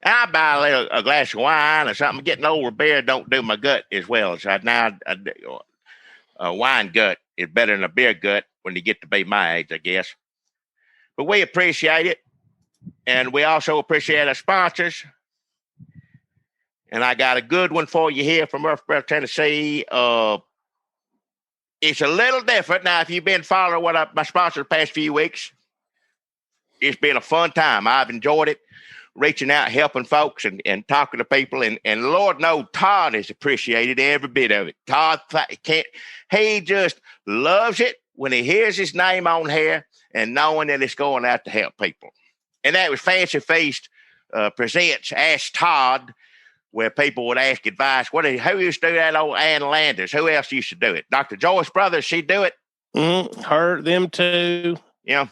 B: I buy a glass of wine or something. Getting older, beer don't do my gut as well. So now a wine gut is better than a beer gut when you get to be my age, I guess. But we appreciate it. And we also appreciate our sponsors. And I got a good one for you here from Murfreesboro, Tennessee. It's a little different. Now, if you've been following my sponsor the past few weeks, it's been a fun time. I've enjoyed it. Reaching out, helping folks, and talking to people, and Lord knows Todd has appreciated every bit of it. Todd he just loves it when he hears his name on here and knowing that it's going out to help people. And that was Fancy Feast presents Ask Todd, where people would ask advice. Who used to do that? Old Ann Landers. Who else used to do it? Dr. Joyce Brothers, she'd do it.
C: Them too.
B: Yeah.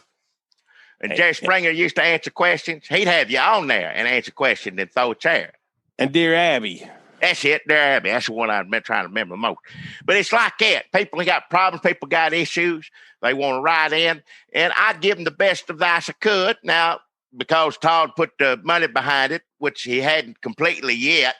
B: And Jerry Springer used to answer questions. He'd have you on there and answer questions and throw a chair.
C: And Dear Abby.
B: That's it, Dear Abby. That's the one I've been trying to remember most. But it's like that. People got problems. People got issues. They want to write in. And I'd give them the best advice I could. Now, because Todd put the money behind it, which he hadn't completely yet,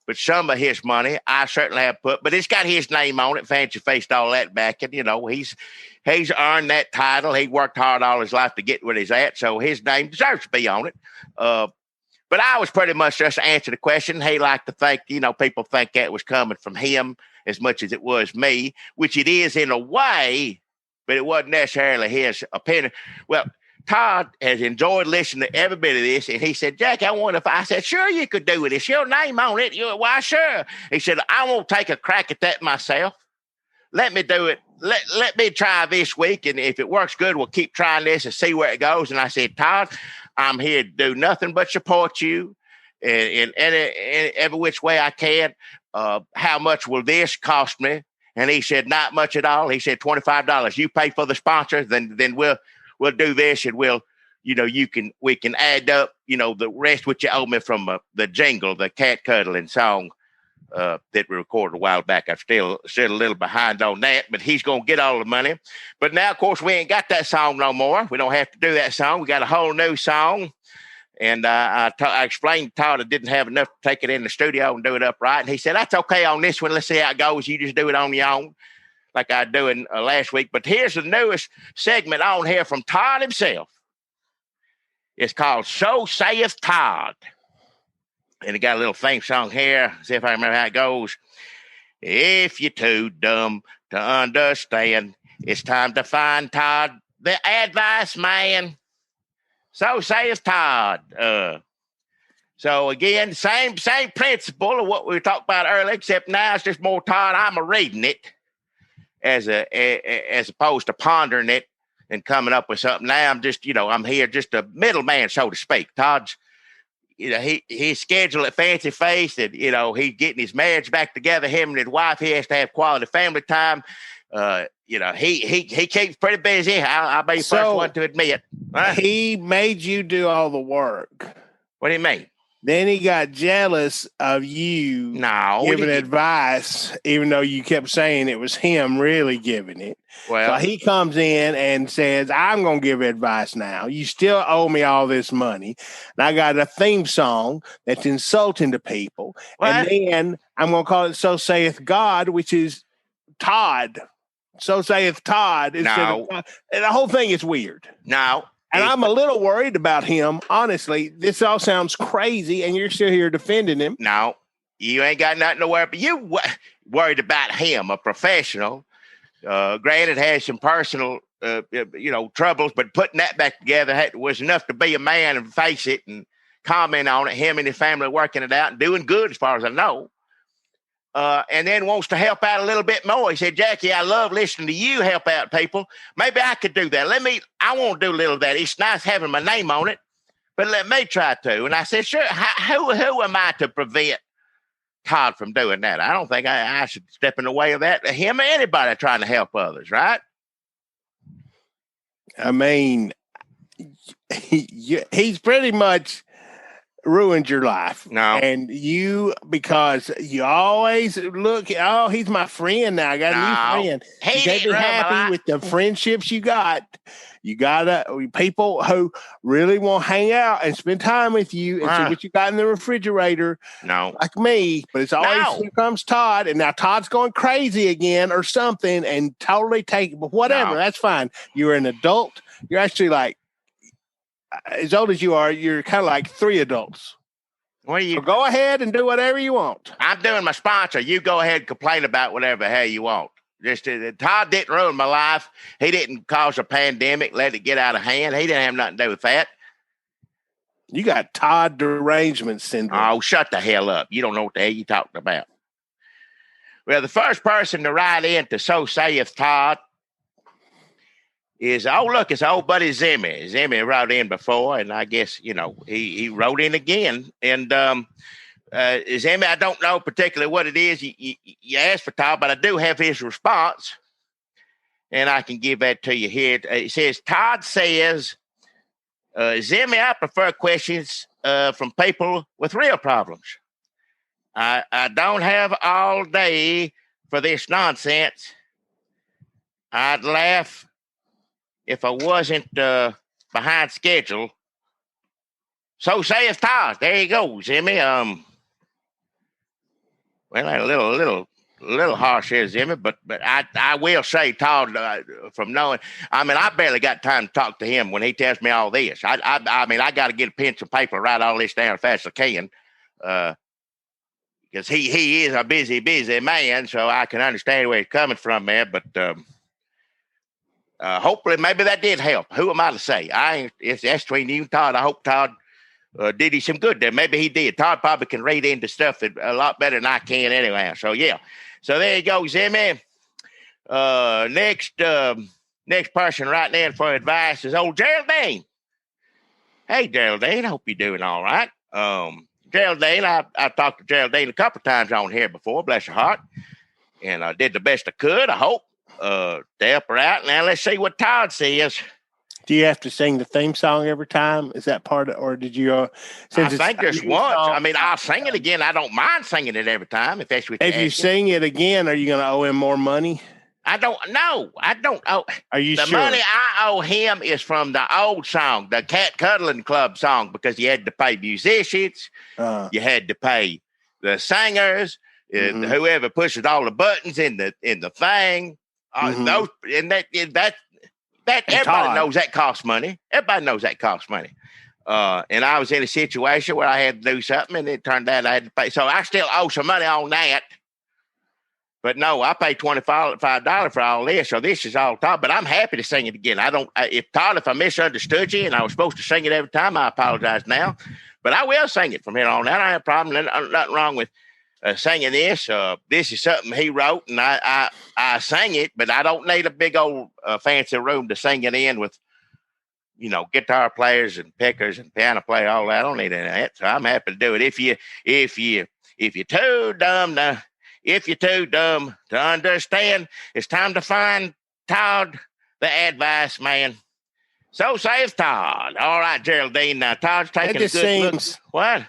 B: but some of his money I certainly have put. But it's got his name on it, Fancy Faced, all that back. And, he's earned that title. He worked hard all his life to get where he's at, so his name deserves to be on it. But I was pretty much just answering the question. He liked to think, people think that was coming from him as much as it was me, which it is in a way, but it wasn't necessarily his opinion. Well, Todd has enjoyed listening to every bit of this, and he said, Jack, I said, sure you could do it. It's your name on it. Why, sure. He said, I won't take a crack at that myself. Let me do it. Let me try this week, and if it works good, we'll keep trying this and see where it goes. And I said, Todd, I'm here to do nothing but support you in every which way I can. How much will this cost me? And he said, not much at all. He said, $25. You pay for the sponsor, then we'll do this, and we can add up, the rest which you owe me from the jingle, the cat cuddling song that we recorded a while back. I'm still a little behind on that, but he's going to get all the money. But now, of course, we ain't got that song no more. We don't have to do that song. We got a whole new song. And I explained to Todd I didn't have enough to take it in the studio and do it upright. And he said, that's okay on this one. Let's see how it goes. You just do it on your own, like I do in last week. But here's the newest segment on here from Todd himself. It's called So Saith Todd. And it got a little theme song here. See if I remember how it goes. If you're too dumb to understand, it's time to find Todd, the advice man. So saith Todd. So again, same principle of what we talked about earlier, except now it's just more Todd. I'm reading it as opposed to pondering it and coming up with something. Now I'm just, I'm here just a middleman, so to speak. Todd's, he's scheduled at Fancy Face, and he's getting his marriage back together. Him and his wife, he has to have quality family time. He keeps pretty busy. I'll be the first one to admit.
C: He made you do all the work.
B: What do you mean?
C: Then he got jealous of you giving advice, even though you kept saying it was him really giving it. Well, so he comes in and says, I'm going to give advice now. You still owe me all this money. And I got a theme song that's insulting to people. What? And then I'm going to call it So Saith God, which is Todd So saith Todd.
B: No.
C: And the whole thing is weird.
B: No.
C: And I'm a little worried about him. Honestly, this all sounds crazy, and you're still here defending him.
B: No, you ain't got nothing to worry about. You worried about him, a professional. Granted, has some personal, troubles, but putting that back together was enough to be a man and face it and comment on it. Him and his family working it out and doing good, as far as I know. And then wants to help out a little bit more. He said, Jackie, I love listening to you help out people. Maybe I could do that. I want to do a little of that. It's nice having my name on it, but let me try to. And I said, sure. Who am I to prevent Todd from doing that? I don't think I should step in the way of that. Him or anybody trying to help others, right?
C: I mean, he's pretty much ruined your life.
B: No.
C: And because you always look, he's my friend now. I got a new friend. You can't be happy with the friendships you got. You gotta people who really want to hang out and spend time with you and see what you got in the refrigerator.
B: No.
C: Like me. But it's always here comes Todd, and now Todd's going crazy again or something and totally but whatever, that's fine. You're an adult. You're actually like as old as you are, you're kind of like 3 adults. So go ahead and do whatever you want.
B: I'm doing my sponsor. You go ahead and complain about whatever the hell you want. Todd didn't ruin my life. He didn't cause a pandemic, let it get out of hand. He didn't have nothing to do with that.
C: You got Todd derangement syndrome.
B: Oh, shut the hell up. You don't know what the hell you're talking about. Well, the first person to write in to So Saith Todd is, it's old buddy Zimmy. Zimmy wrote in before, and I guess, he wrote in again. And Zimmy, I don't know particularly what it is you asked for, Todd, but I do have his response, and I can give that to you here. It says, Todd says, Zimmy, I prefer questions from people with real problems. I don't have all day for this nonsense. I'd laugh if I wasn't behind schedule. So saith Todd. There you go, Zimmy. Well, a little harsh here, Zimmy, but I will say, Todd, from knowing, I barely got time to talk to him when he tells me all this. I got to get a pen and paper, write all this down as fast as I can, because he is a busy man, so I can understand where he's coming from there, but hopefully, maybe that did help. Who am I to say? That's between you and Todd. I hope Todd did you some good there. Maybe he did. Todd probably can read into stuff a lot better than I can anyway. So, yeah. So, there you go, Zimmy. Next person writing in for advice is old Geraldine. Hey, Geraldine. I hope you're doing all right. Geraldine, I talked to Geraldine a couple of times on here before, bless her heart. And I did the best I could, I hope. To help her out. Now let's see what Todd says.
C: Do you have to sing the theme song every time? Is that part of, or did you?
B: I think just once. I'll sing it again. I don't mind singing it every time if that's what you're asking.
C: If you sing it again, are you going to owe him more money?
B: I don't know. I don't owe.
C: Are you
B: the
C: sure?
B: money I owe him is from the old song, the Cat Cuddling Club song, because you had to pay musicians, you had to pay the singers, whoever pushes all the buttons in the thing. Those and that everybody
C: Todd
B: knows that costs money. Everybody knows that costs money. And I was in a situation where I had to do something, and it turned out I had to pay. So I still owe some money on that. But no, I paid $25 for all this. So this is all Todd. But I'm happy to sing it again. If I misunderstood you and I was supposed to sing it every time, I apologize now. But I will sing it from here on out. I don't have a problem. Nothing wrong with singing this. This is something he wrote, and I sang it, but I don't need a big old fancy room to sing it in with, guitar players and pickers and piano player, all that. I don't need any of that. So I'm happy to do it. If you're too dumb to understand, it's time to find Todd, the advice man. So saith Todd. All right, Geraldine. Now Todd's taking a good look. What?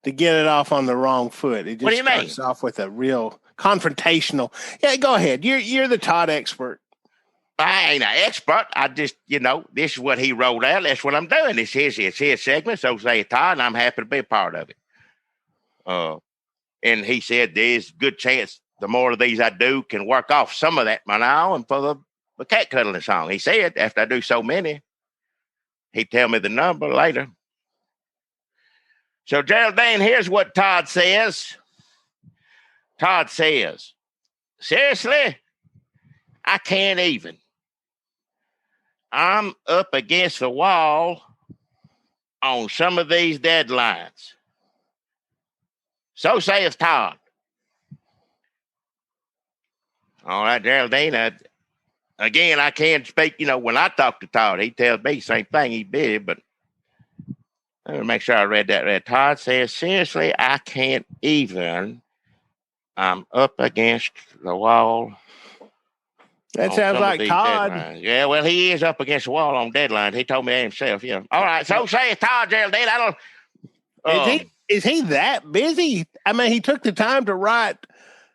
C: To get it off on the wrong foot. It just
B: what do you
C: starts
B: mean?
C: off with a real confrontational. Yeah, go ahead. You're the Todd expert.
B: I ain't an expert. I just, this is what he wrote out. That's what I'm doing. It's his segment. So say Todd, and I'm happy to be a part of it. And he said there's a good chance the more of these I do, can work off some of that now and for the cat cuddling song. He said after I do so many, he'd tell me the number later. So, Geraldine, here's what Todd says. Todd says, seriously, I can't even. I'm up against the wall on some of these deadlines. So saith Todd. All right, Geraldine. Again, I can't speak. When I talk to Todd, he tells me the same thing. He's busy, but let me make sure I read that right. Todd says, seriously, I can't even. I'm up against the wall.
C: That sounds like Todd.
B: Deadlines. Yeah, well, he is up against the wall on deadlines. He told me that himself. Yeah. All right. So saith Todd, Geraldine. I don't.
C: Is he that busy? I mean, he took the time to write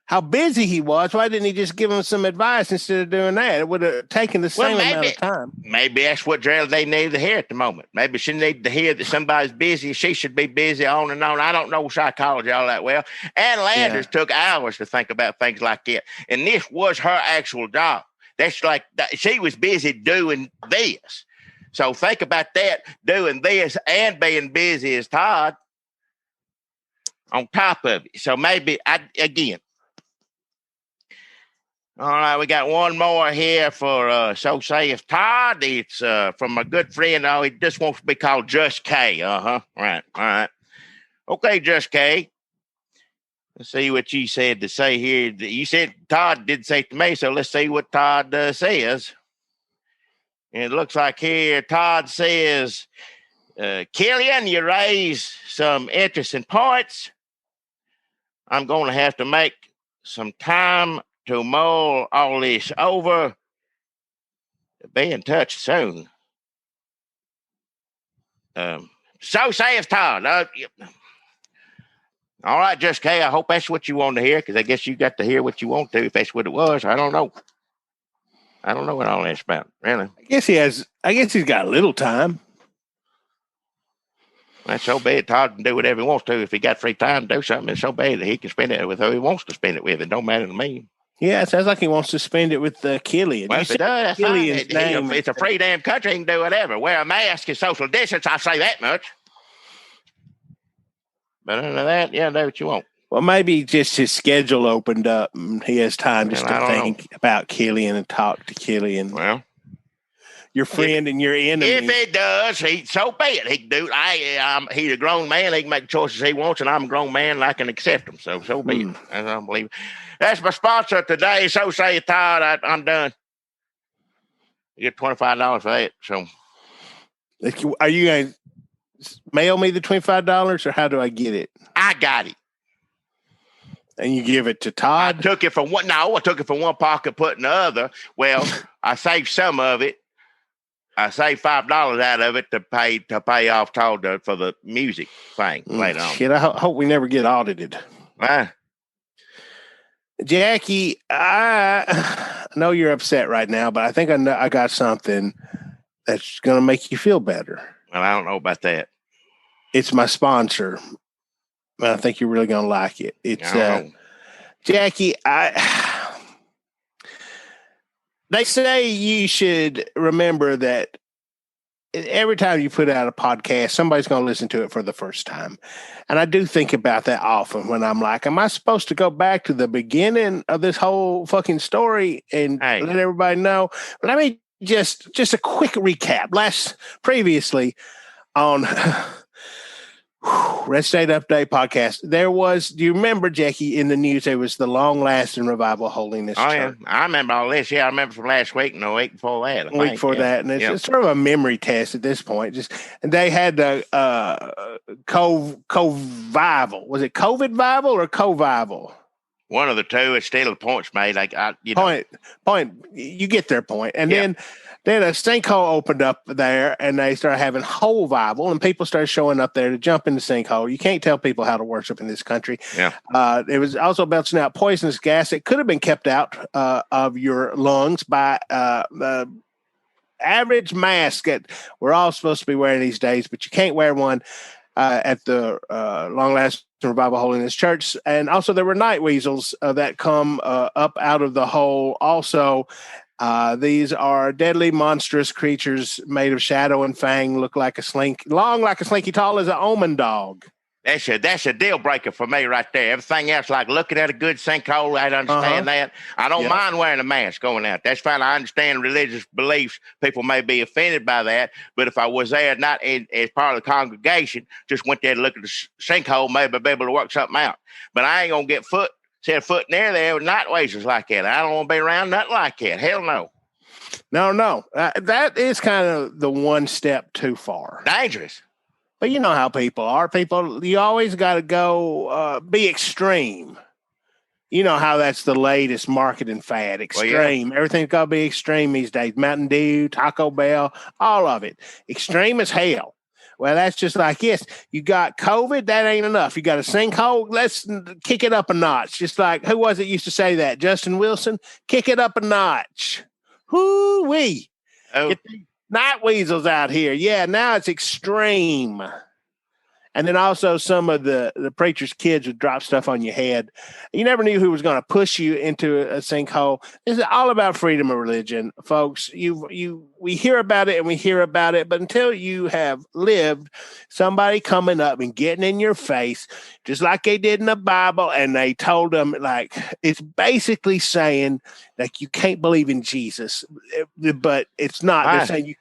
C: how busy he was. Why didn't he just give him some advice instead of doing that? It would have taken the same amount of time.
B: Maybe that's what Geraldine needed to hear at the moment. Maybe she needed to hear that somebody's busy. She should be busy on and on. I don't know psychology all that well. And Landers took hours to think about things like that. And this was her actual job. That's like she was busy doing this. So think about that, doing this and being busy as Todd on top of it. So maybe, again. All right, we got one more here for So Saith Todd. It's from my good friend. Oh, he just wants to be called Just K. Right. All right. Okay, Just K. Let's see what you said to say here. You said Todd did say to me, so let's see what Todd says. And it looks like here Todd says, Killian, you raise some interesting points. I'm going to have to make some time to mull all this over. Be in touch soon. So saith Todd. All right, Just K, I hope that's what you want to hear, because I guess you got to hear what you want to, if that's what it was. I don't know. I don't know what all that's about, really.
C: I guess he's got a little time.
B: That's so bad. Todd can do whatever he wants to. If he got free time to do something, it's so bad that he can spend it with who he wants to spend it with. It don't matter to me.
C: Yeah, it sounds like he wants to spend it with Killian.
B: Well, if it does, that's fine. It's a free damn country. He can do whatever. Wear a mask and social distance, I'll say that much. But other than that, do what you want.
C: Well, maybe just his schedule opened up and he has time just to think about Killian and talk to Killian.
B: Well,
C: your friend and your enemy.
B: If it does, so be it. He can do it. He's a grown man. He can make the choices he wants, and I'm a grown man, and I can accept them. So be it. I don't believe it. That's my sponsor today. So say Todd. I'm done. You get $25 for that. So,
C: are you going to mail me the $25, or how do I get it?
B: I got it.
C: And you give it to Todd?
B: I took it from one pocket, put in the other. Well, I saved some of it. I saved $5 out of it to pay off Todd for the music thing later on.
C: Shit, I hope we never get audited. Jackie, I know you're upset right now, but I think I got something that's going to make you feel better.
B: Well, I don't know about that.
C: It's my sponsor. I think you're really going to like it. It's Jackie. They say you should remember that every time you put out a podcast, somebody's going to listen to it for the first time. And I do think about that often when I'm like, am I supposed to go back to the beginning of this whole fucking story and let everybody know? But I mean, just a quick recap. Previously on Red State Update podcast, do you remember, Jackie, in the news, there was the Long Lasting Revival Holiness Church.
B: Yeah. I remember all this. Yeah, I remember from last week and the week before that.
C: That. And it's sort of a memory test at this point. And they had the Covival. Was it COVID-vival or Covival?
B: One of the two. It's still a point's made.
C: Point. You get their point. And then a sinkhole opened up there, and they started having Holevival, and people started showing up there to jump in the sinkhole. You can't tell people how to worship in this country.
B: Yeah.
C: It was also belching out poisonous gas. It could have been kept out of your lungs by the average mask that we're all supposed to be wearing these days, but you can't wear one. at the Long Lasting Revival Holiness Church. And also there were night weasels that come up out of the hole also. These are deadly, monstrous creatures made of shadow and fang, look like a slinky, long like a slinky, tall as an omen dog.
B: That's a deal breaker for me right there. Everything else, like looking at a good sinkhole, I understand that. I don't mind wearing a mask going out. That's fine. I understand religious beliefs. People may be offended by that. But if I was there not as part of the congregation, just went there to look at the sinkhole, maybe I'd be able to work something out. But I ain't going to set a foot in there with night weasels like that. I don't want to be around nothing like that. Hell no.
C: No. That is kind of the one step too far.
B: Dangerous.
C: But you know how people are. People, you always got to go be extreme. You know how that's the latest marketing fad. Extreme. Well, yeah. Everything's got to be extreme these days. Mountain Dew, Taco Bell, all of it. Extreme as hell. Well, that's just like, yes, you got COVID. That ain't enough. You got a sinkhole. Let's kick it up a notch. Just like, who was it used to say that? Justin Wilson? Kick it up a notch. Hoo-wee.
B: Oh.
C: Get the night weasels out here. Yeah, now it's extreme. And then also some of the preacher's kids would drop stuff on your head. You never knew who was going to push you into a sinkhole. This is all about freedom of religion, folks. We hear about it and we hear about it, but until you have lived, somebody coming up and getting in your face, just like they did in the Bible, and they told them, like, it's basically saying, like, you can't believe in Jesus, but it's not. They're saying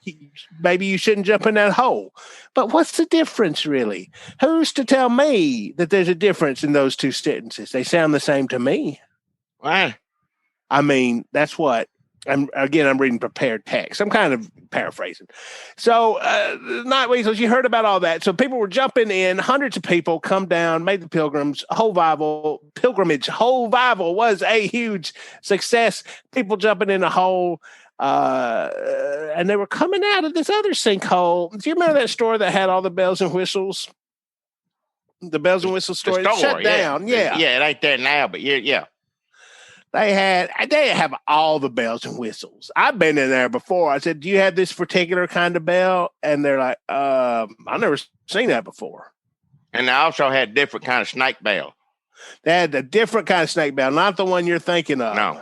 C: maybe you shouldn't jump in that hole. But what's the difference, really? Who's to tell me that there's a difference in those two sentences? They sound the same to me.
B: Why?
C: I mean, that's what. I'm reading prepared text. I'm kind of paraphrasing. So, night weasels, you heard about all that. So people were jumping in. Hundreds of people come down, made the pilgrimage. Whole Vival was a huge success. People jumping in a hole. And they were coming out of this other sinkhole. Do you remember that store that had all the bells and whistles? The bells and whistles store. It shut down. Yeah.
B: Yeah, it ain't there now, but yeah.
C: They have all the bells and whistles. I've been in there before. I said, do you have this particular kind of bell? And they're like, I've never seen that before.
B: And they also had different kind of snake bell.
C: They had a different kind of snake bell, not the one you're thinking of.
B: No.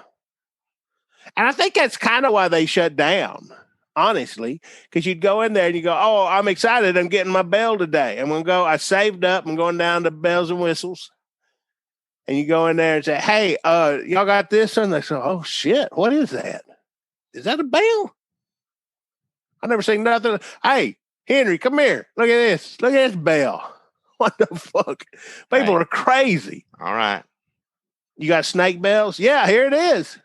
C: And I think that's kind of why they shut down, honestly, because you'd go in there and you go, oh, I'm excited. I'm getting my bell today. I'm going to go. I saved up. I'm going down to bells and whistles. And you go in there and say, hey, y'all got this? And they say, oh, shit, what is that? Is that a bell? I never seen nothing. Hey, Henry, come here. Look at this. Look at this bell. What the fuck? People are crazy.
B: All right.
C: You got snake bells? Yeah, here it is.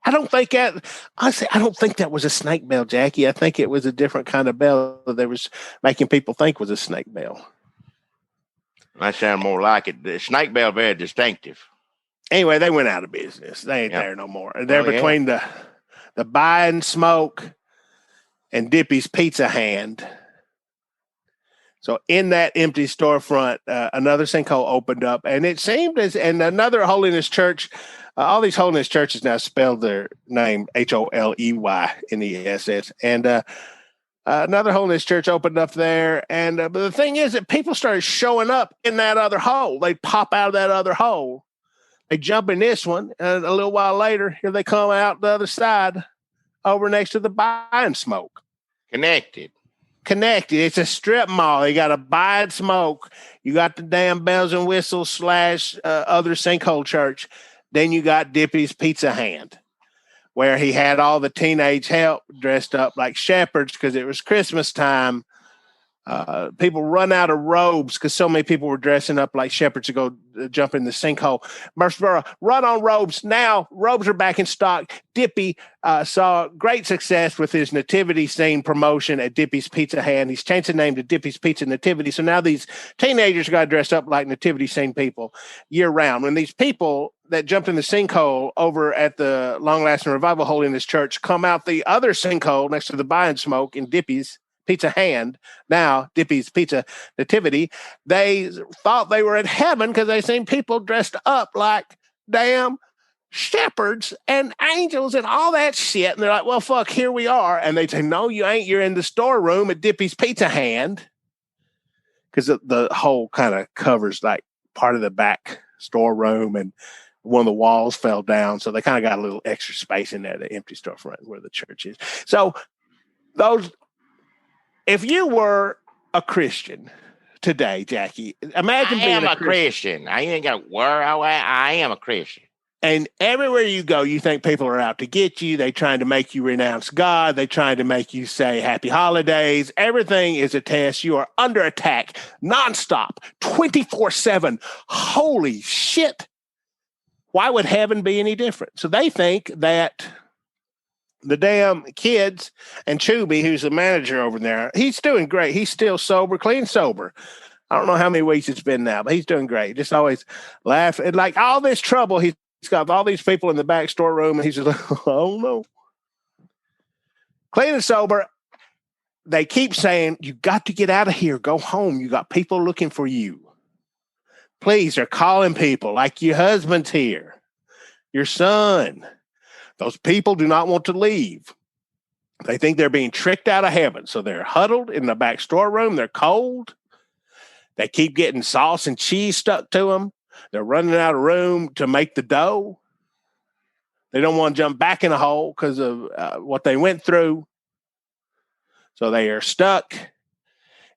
C: I don't think that was a snake bell, Jackie. I think it was a different kind of bell that they was making people think was a snake bell.
B: That sound more like it. The snake bell very distinctive.
C: Anyway, they went out of business. They ain't there no more. They're between the Buy and Smoke and Dippy's Pizza Hand. So in that empty storefront, another sinkhole opened up, and it seemed and another holiness church. All these holiness churches now spell their name HOLEYNESS, and another holiness church opened up there. And but the thing is that people started showing up in that other hole. They pop out of that other hole. They jump in this one, and a little while later, here they come out the other side, over next to the Buy and Smoke.
B: Connected.
C: It's a strip mall. You got a Buy and Smoke. You got the damn bells and whistles / other sinkhole church. Then you got Dippy's Pizza Hand, where he had all the teenage help dressed up like shepherds because it was Christmas time. People run out of robes because so many people were dressing up like shepherds to go jump in the sinkhole. Murfreesboro, run on robes. Now robes are back in stock. Dippy saw great success with his nativity scene promotion at Dippy's Pizza Hand. He's changed the name to Dippy's Pizza Nativity. So now these teenagers got dressed up like nativity scene people year round. When these people that jumped in the sinkhole over at the Long Lasting Revival Holiness Church come out the other sinkhole next to the Buy and Smoke in Dippy's Pizza Hand, now Dippy's Pizza Nativity, they thought they were in heaven because they seen people dressed up like damn shepherds and angels and all that shit. And they're like, well, fuck, here we are. And they say, no, you ain't. You're in the storeroom at Dippy's Pizza Hand because the hole kind of covers like part of the back storeroom, and one of the walls fell down. So they kind of got a little extra space in there, the empty storefront where the church is. So if you were a Christian today, Jackie, imagine being
B: a Christian. I ain't got where I am a Christian.
C: And everywhere you go, you think people are out to get you. They're trying to make you renounce God. They're trying to make you say happy holidays. Everything is a test. You are under attack nonstop, 24/7. Holy shit. Why would heaven be any different? So they think that the damn kids and Chubby, who's the manager over there, he's doing great. He's still sober, clean sober. I don't know how many weeks it's been now, but he's doing great. Just always laughing. Like all this trouble, he's got all these people in the back storeroom, and he's just like, oh no. Clean and sober. They keep saying, you got to get out of here. Go home. You got people looking for you. Please, they're calling people like your husband's here, your son. Those people do not want to leave. They think they're being tricked out of heaven. So they're huddled in the back storeroom. They're cold. They keep getting sauce and cheese stuck to them. They're running out of room to make the dough. They don't want to jump back in a hole because of what they went through. So they are stuck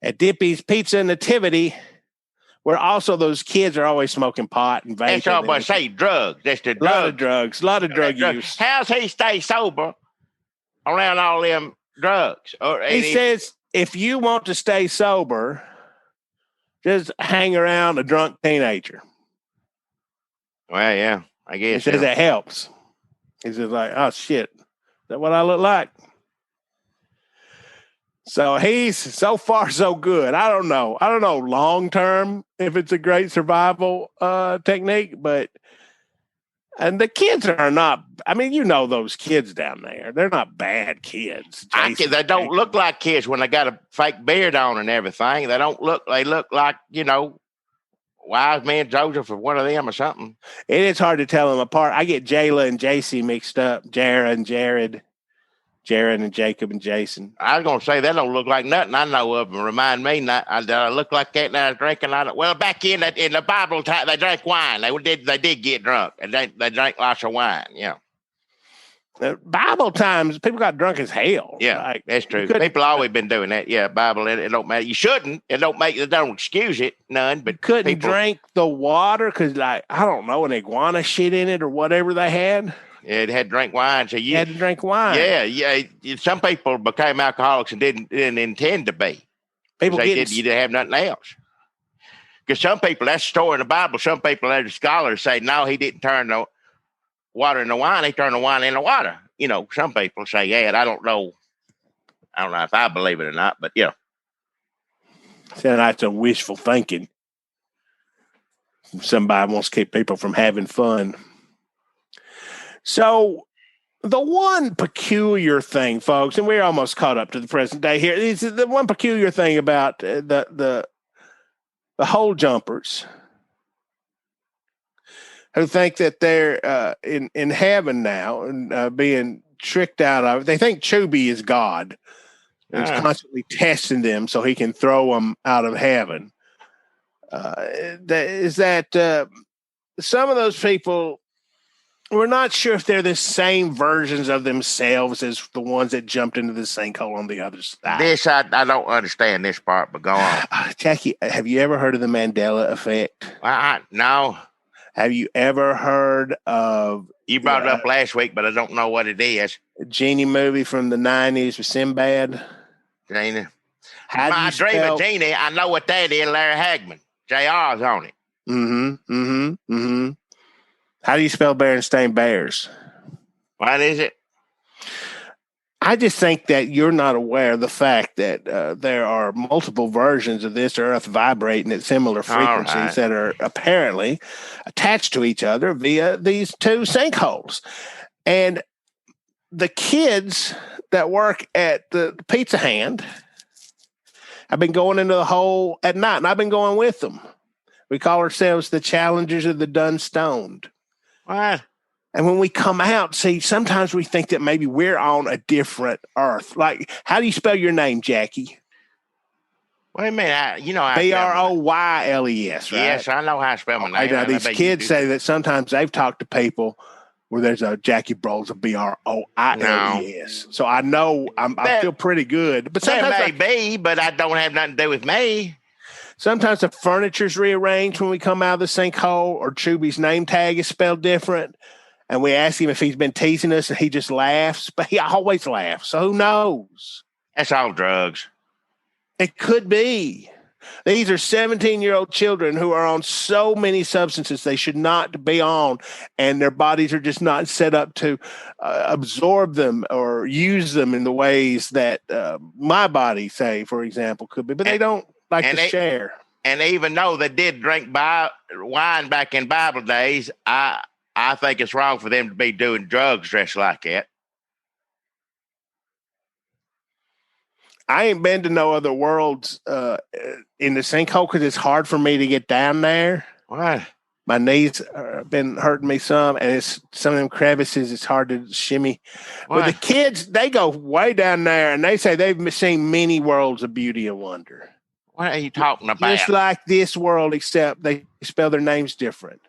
C: at Dippy's Pizza Nativity, where also those kids are always smoking pot and vaping.
B: That's all but say drugs. That's the drugs.
C: A lot of drug use.
B: How's he stay sober around all them drugs?
C: He says if you want to stay sober, just hang around a drunk teenager.
B: Well, yeah, I guess.
C: He says that helps. He's just like, oh, shit. Is that what I look like? So he's so far so good. I don't know long term if it's a great survival technique, and the kids are not. I mean, you know those kids down there. They're not bad kids.
B: They don't look like kids when they got a fake beard on and everything. They look like Wise Man Joseph or one of them or something.
C: It is hard to tell them apart. I get Jayla and JC mixed up. Jara and Jared. Jared and Jacob and Jason.
B: I was going to say, that don't look like nothing I know of. And remind me, I look like that and I was drinking. Well, back in the Bible time, they drank wine. They did get drunk. And they drank lots of wine, yeah.
C: Bible times, people got drunk as hell.
B: Yeah, that's true. People always been doing that. Yeah, Bible, it don't matter. You shouldn't. It don't excuse it, none. But
C: couldn't drink the water because, I don't know, an iguana shit in it or whatever they had.
B: Yeah, it had to drink wine. So you
C: had to drink wine.
B: Yeah. Some people became alcoholics and didn't intend to be. You didn't have nothing else. Because some people, that's the story in the Bible. Some people, as scholars, say no, he didn't turn the water into wine. He turned the wine into water. Some people say, yeah, I don't know if I believe it or not, but yeah.
C: Sounds like some wishful thinking. Somebody wants to keep people from having fun. So the one peculiar thing, folks, and we're almost caught up to the present day here, is the one peculiar thing about the hole jumpers who think that they're in heaven now and being tricked out of it. They think Chubby is God. And he's constantly testing them so he can throw them out of heaven. Is that some of those people, we're not sure if they're the same versions of themselves as the ones that jumped into the sinkhole on the other side.
B: This, I don't understand this part, but go on.
C: Jackie, have you ever heard of the Mandela effect?
B: No.
C: Have you ever heard of...
B: You brought it up last week, but I don't know what it is.
C: A genie movie from the 90s with Sinbad.
B: Genie. My Dream of Genie, I know what that is, Larry Hagman. JR's on it.
C: How do you spell Berenstain Bears?
B: What is it?
C: I just think that you're not aware of the fact that there are multiple versions of this Earth vibrating at similar frequencies that are apparently attached to each other via these two sinkholes. And the kids that work at the Pizza Hand have been going into the hole at night, and I've been going with them. We call ourselves the Challengers of the Done-Stoned.
B: What?
C: And when we come out, see, sometimes we think that maybe we're on a different Earth. Like, how do you spell your name, Jackie?
B: What do you mean? I
C: Broyles, right?
B: Yes, I know how to spell my name.
C: I know these kids say that sometimes they've talked to people where there's a Jackie Broyles, a Broiles. So I know I feel pretty good. But
B: sometimes that may be, but I don't have nothing to do with me.
C: Sometimes the furniture's rearranged when we come out of the sinkhole, or Chubby's name tag is spelled different. And we ask him if he's been teasing us, and he just laughs. But he always laughs. So who knows?
B: That's all drugs.
C: It could be. These are 17-year-old children who are on so many substances they should not be on, and their bodies are just not set up to absorb them or use them in the ways that my body, say, for example, could be. But they don't like to share.
B: And even though they did drink wine back in Bible days, I think it's wrong for them to be doing drugs dressed like that.
C: I ain't been to no other worlds in the sinkhole because it's hard for me to get down there.
B: Why?
C: My knees have been hurting me some, and it's some of them crevices. It's hard to shimmy.
B: Why?
C: But the kids, they go way down there, and they say they've seen many worlds of beauty and wonder.
B: What are you talking about?
C: Just like this world, except they spell their names different.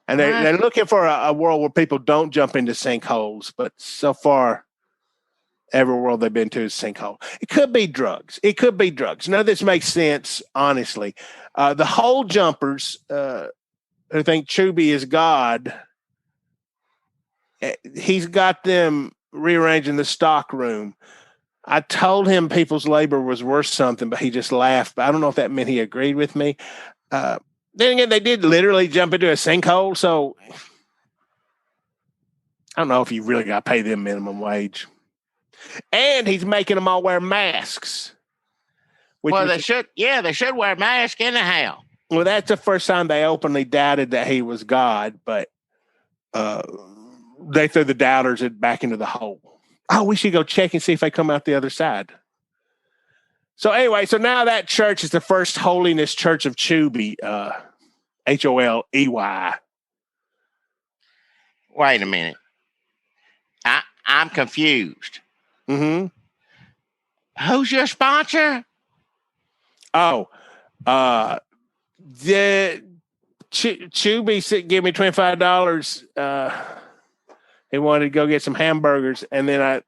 C: And they're looking for a world where people don't jump into sinkholes. But so far, every world they've been to is sinkhole. It could be drugs. None of this makes sense, honestly. The hole jumpers who think Chubby is God, he's got them rearranging the stock room. I told him people's labor was worth something, but he just laughed. But I don't know if that meant he agreed with me. Then again, they did literally jump into a sinkhole, so I don't know if you really got to pay them minimum wage. And he's making them all wear masks.
B: They should wear masks anyhow.
C: Well, that's the first time they openly doubted that he was God, but they threw the doubters back into the hole. Oh, we should go check and see if they come out the other side. So anyway, now that church is the First Holiness Church of Chubby, Holey.
B: Wait a minute. I'm confused.
C: Mm-hmm.
B: Who's your sponsor?
C: Oh, the Chubby gave me $25. He wanted to go get some hamburgers, and then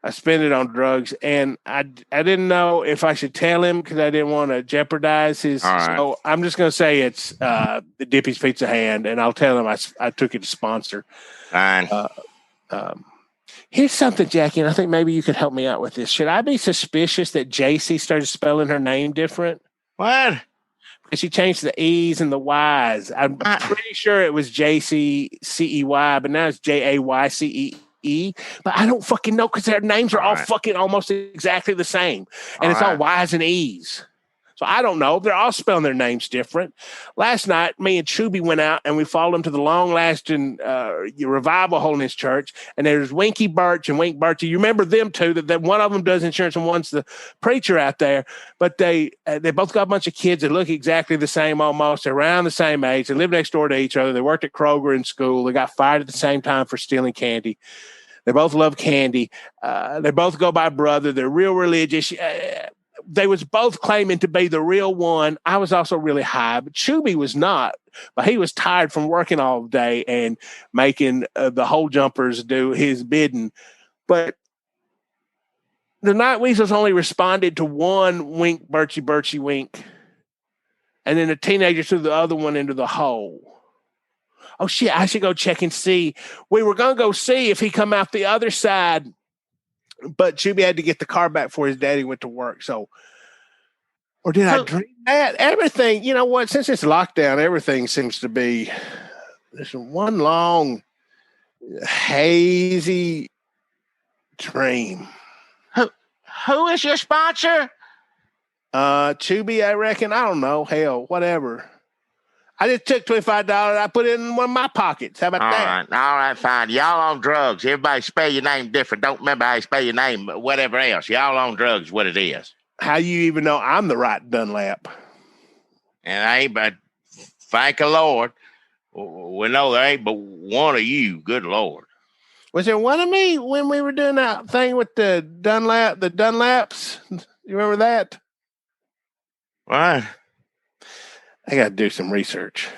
C: I spent it on drugs, and I didn't know if I should tell him because I didn't want to jeopardize his.
B: Right.
C: So I'm just going to say it's the Dippy's Pizza Hand, and I'll tell him I took it to sponsor.
B: Fine.
C: Here's something, Jackie, and I think maybe you could help me out with this. Should I be suspicious that JC started spelling her name different?
B: What?
C: Because she changed the E's and the Y's. I'm pretty sure it was JCCEY, but now it's JAYCEE. But I don't fucking know because their names are all fucking almost exactly the same. And it's all Y's and E's. So I don't know. They're all spelling their names different. Last night, me and Chubby went out and we followed him to the long-lasting revival holiness church. And there's Winky Birch and Wink Birchie. You remember them two? That one of them does insurance and one's the preacher out there. But they both got a bunch of kids that look exactly the same almost. They're around the same age. They live next door to each other. They worked at Kroger in school. They got fired at the same time for stealing candy. They both love candy. They both go by brother. They're real religious. They was both claiming to be the real one. I was also really high, but Chubby was not. But he was tired from working all day and making the hole jumpers do his bidding. But the Night Weasels only responded to one Wink, Birchie, Wink. And then the teenager threw the other one into the hole. Oh, shit, I should go check and see. We were going to go see if he come out the other side. But Chubby had to get the car back before his daddy went to work. So, or did I dream that? Everything, you know what? Since it's lockdown, everything seems to be there's one long, hazy dream.
B: Who is your sponsor?
C: Chubby, I reckon. I don't know. Hell, whatever. I just took $25. I put it in one of my pockets. How about that?
B: All right, fine. Y'all on drugs. Everybody spell your name different. Don't remember how you spell your name, but whatever else. Y'all on drugs, what it is.
C: How you even know I'm the right Dunlap?
B: And I ain't, but thank the Lord. We know there ain't but one of you. Good Lord.
C: Was there one of me when we were doing that thing with the Dunlaps? You remember that?
B: Why?
C: I got to do some research.